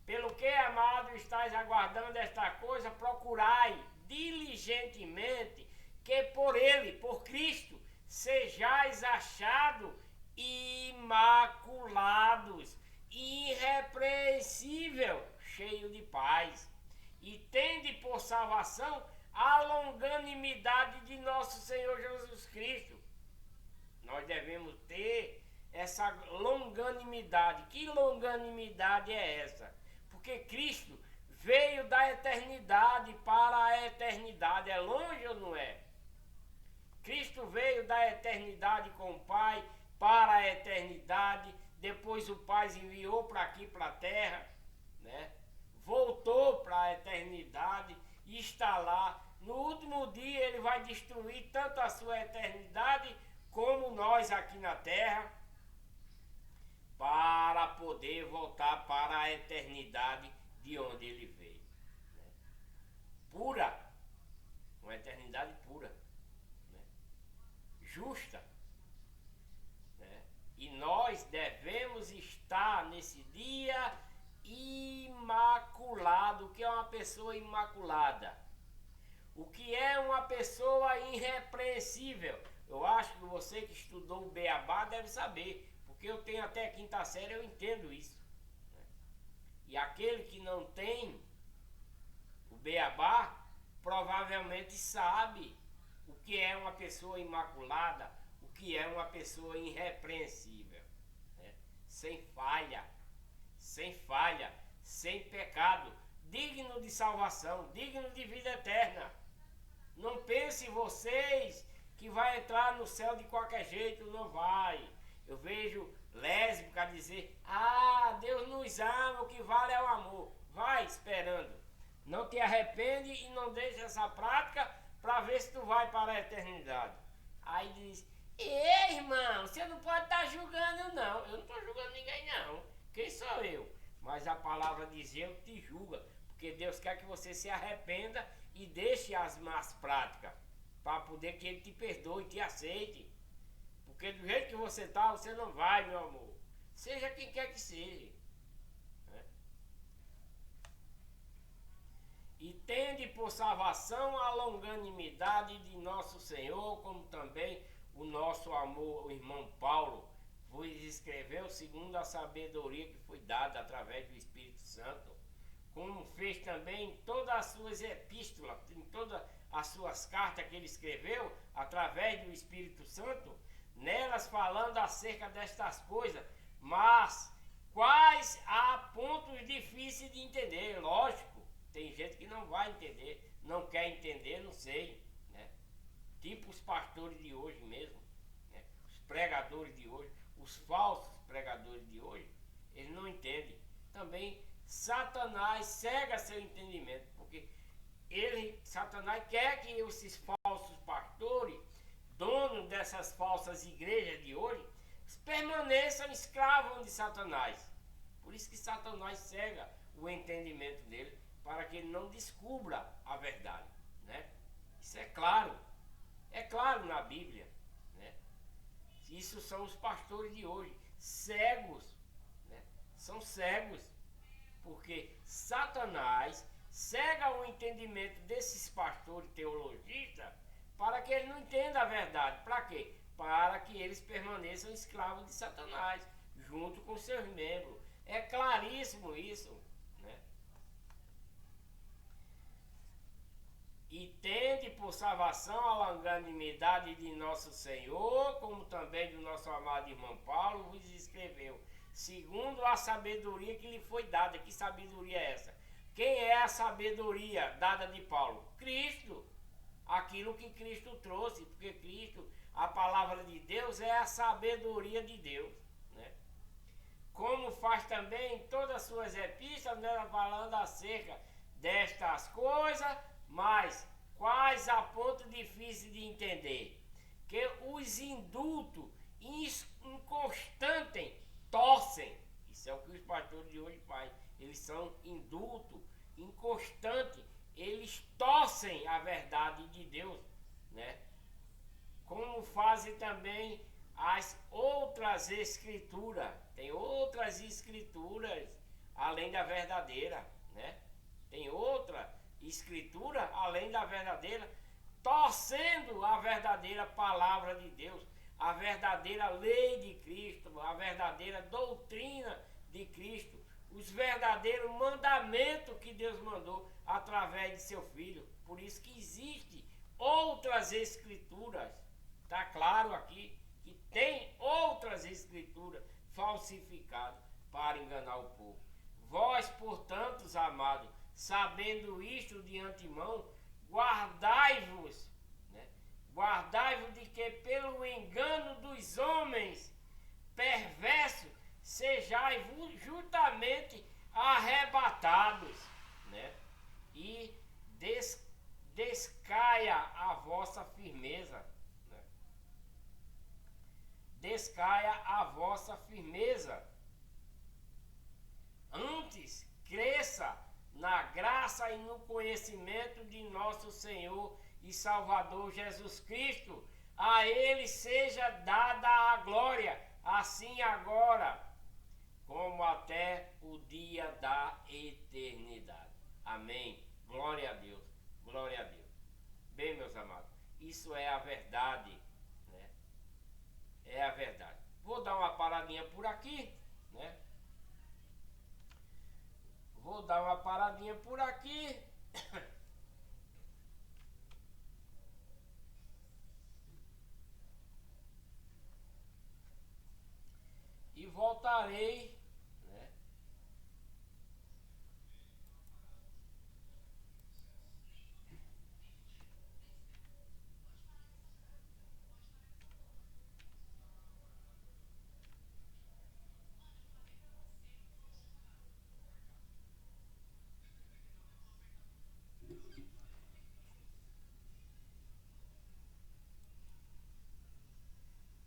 Pelo que, amado, estáis aguardando esta coisa, procurai diligentemente que por Ele, por Cristo, sejais achados imaculados, irrepreensível, cheio de paz, e tende por salvação a longanimidade de nosso Senhor Jesus Cristo. Nós devemos ter essa longanimidade. Que longanimidade é essa? Porque Cristo veio da eternidade para a eternidade. É longe ou não é? Cristo veio da eternidade com o Pai para a eternidade. Depois o Pai enviou para aqui, para a terra, né? Voltou para a eternidade e está lá. No último dia ele vai destruir tanto a sua eternidade como nós aqui na terra, para poder voltar para a eternidade de onde ele veio, né? Pura, uma eternidade pura, né? Justa, né? E nós devemos estar nesse dia imaculado. O que é uma pessoa imaculada? O que é uma pessoa irrepreensível? Eu acho que você que estudou o Beabá deve saber, porque eu tenho até a quinta série, eu entendo isso, né? E aquele que não tem o Beabá provavelmente sabe o que é uma pessoa imaculada, o que é uma pessoa irrepreensível, né? Sem falha, sem pecado, digno de salvação, digno de vida eterna. Não pense vocês que vai entrar no céu de qualquer jeito, não vai. Eu vejo lésbica dizer: ah, Deus nos ama, o que vale é o amor. Vai esperando. Não te arrepende e não deixa essa prática para ver se tu vai para a eternidade. Aí diz: ei, irmão, você não pode estar julgando não. Eu não estou julgando ninguém não. Quem sou eu? Mas a palavra diz: eu te julga. Porque Deus quer que você se arrependa e deixe as más práticas, para poder que Ele te perdoe e te aceite. Porque do jeito que você está, você não vai, meu amor. Seja quem quer que seja, né? E tende por salvação a longanimidade de nosso Senhor, como também o nosso amor, o irmão Paulo vos escreveu segundo a sabedoria que foi dada através do Espírito Santo, como fez também em todas as suas epístolas, em todas as suas cartas que ele escreveu através do Espírito Santo, nelas falando acerca destas coisas, mas quais há pontos difíceis de entender. Lógico, tem gente que não vai entender, não quer entender, não sei, né? Tipo os pastores de hoje mesmo, né? Os pregadores de hoje, os falsos pregadores de hoje, eles não entendem. Também Satanás cega seu entendimento, porque Satanás quer que esses falsos pastores, donos dessas falsas igrejas de hoje, permaneçam escravos de Satanás. Por isso que Satanás cega o entendimento dele, para que ele não descubra a verdade, né? Isso é claro na Bíblia, né? Isso são os pastores de hoje, cegos, né? São cegos, porque Satanás cega o entendimento desses pastores teologistas para que eles não entendam a verdade. Para quê? Para que eles permaneçam escravos de Satanás, junto com seus membros. É claríssimo isso, né? E tende por salvação a longanimidade de nosso Senhor, como também do nosso amado irmão Paulo vos escreveu, segundo a sabedoria que lhe foi dada. Que sabedoria é essa? Quem é a sabedoria dada de Paulo? Cristo. Aquilo que Cristo trouxe, porque Cristo, a palavra de Deus, é a sabedoria de Deus, né? Como faz também em todas as suas epístolas, né, falando acerca destas coisas, mas quais a ponto difícil de entender? Que os indultos inconstantes torcem. Isso é o que os pastores de hoje fazem. Eles são indultos, inconstantes. Eles torcem a verdade de Deus, né? Como fazem também as outras escrituras. Tem outras escrituras além da verdadeira, né? Tem outra escritura além da verdadeira, torcendo a verdadeira palavra de Deus, a verdadeira lei de Cristo, a verdadeira doutrina de Cristo, os verdadeiros mandamentos que Deus mandou através de seu Filho. Por isso que existe outras escrituras. Está claro aqui que tem outras escrituras falsificadas para enganar o povo. Vós, portanto, amados, sabendo isto de antemão, guardai-vos, né? Guardai-vos de que pelo engano dos homens perversos sejais juntamente arrebatados, né? E descaia a vossa firmeza, né? Descaia a vossa firmeza. Antes, cresça na graça e no conhecimento de nosso Senhor e Salvador Jesus Cristo. A Ele seja dada a glória, assim agora, como até o dia da eternidade. Amém. Glória a Deus. Glória a Deus. Bem, meus amados, isso é a verdade, né? É a verdade. Vou dar uma paradinha por aqui, né? Vou dar uma paradinha por aqui. E voltarei, né?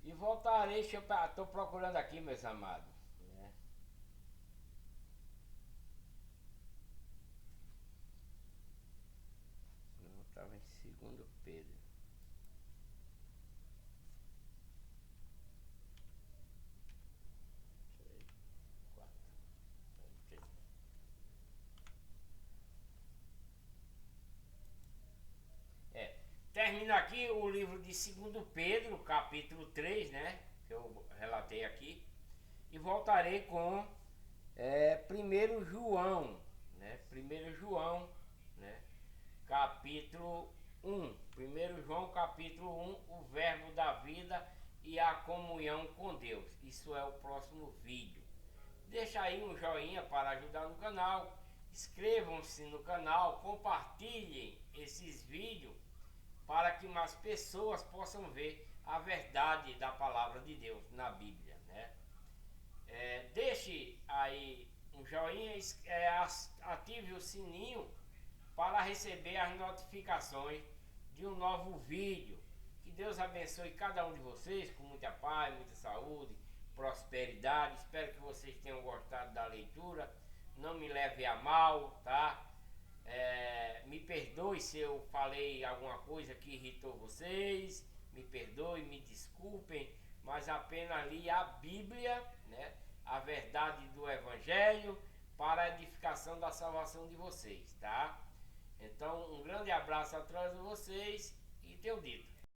E voltarei, estou procurando aqui, meus amados, né? Não, estava em 2 Pedro. Termina aqui o livro de 2 Pedro, capítulo 3, né? Que eu relatei aqui. E voltarei com 1 João, né? 1 João, né? Capítulo 1. 1 João, capítulo 1, o verbo da vida e a comunhão com Deus. Isso é o próximo vídeo. Deixa aí um joinha para ajudar no canal. Inscrevam-se no canal, compartilhem esses vídeos para que mais pessoas possam ver a verdade da palavra de Deus na Bíblia, né? Deixe aí um joinha, ative o sininho para receber as notificações de um novo vídeo. Que Deus abençoe cada um de vocês com muita paz, muita saúde, prosperidade. Espero que vocês tenham gostado da leitura. Não me leve a mal, tá? Me perdoe se eu falei alguma coisa que irritou vocês, me perdoe, me desculpem, mas apenas li a Bíblia, né? A verdade do Evangelho para a edificação da salvação de vocês, tá? Então, um grande abraço a todos vocês e tenho dito.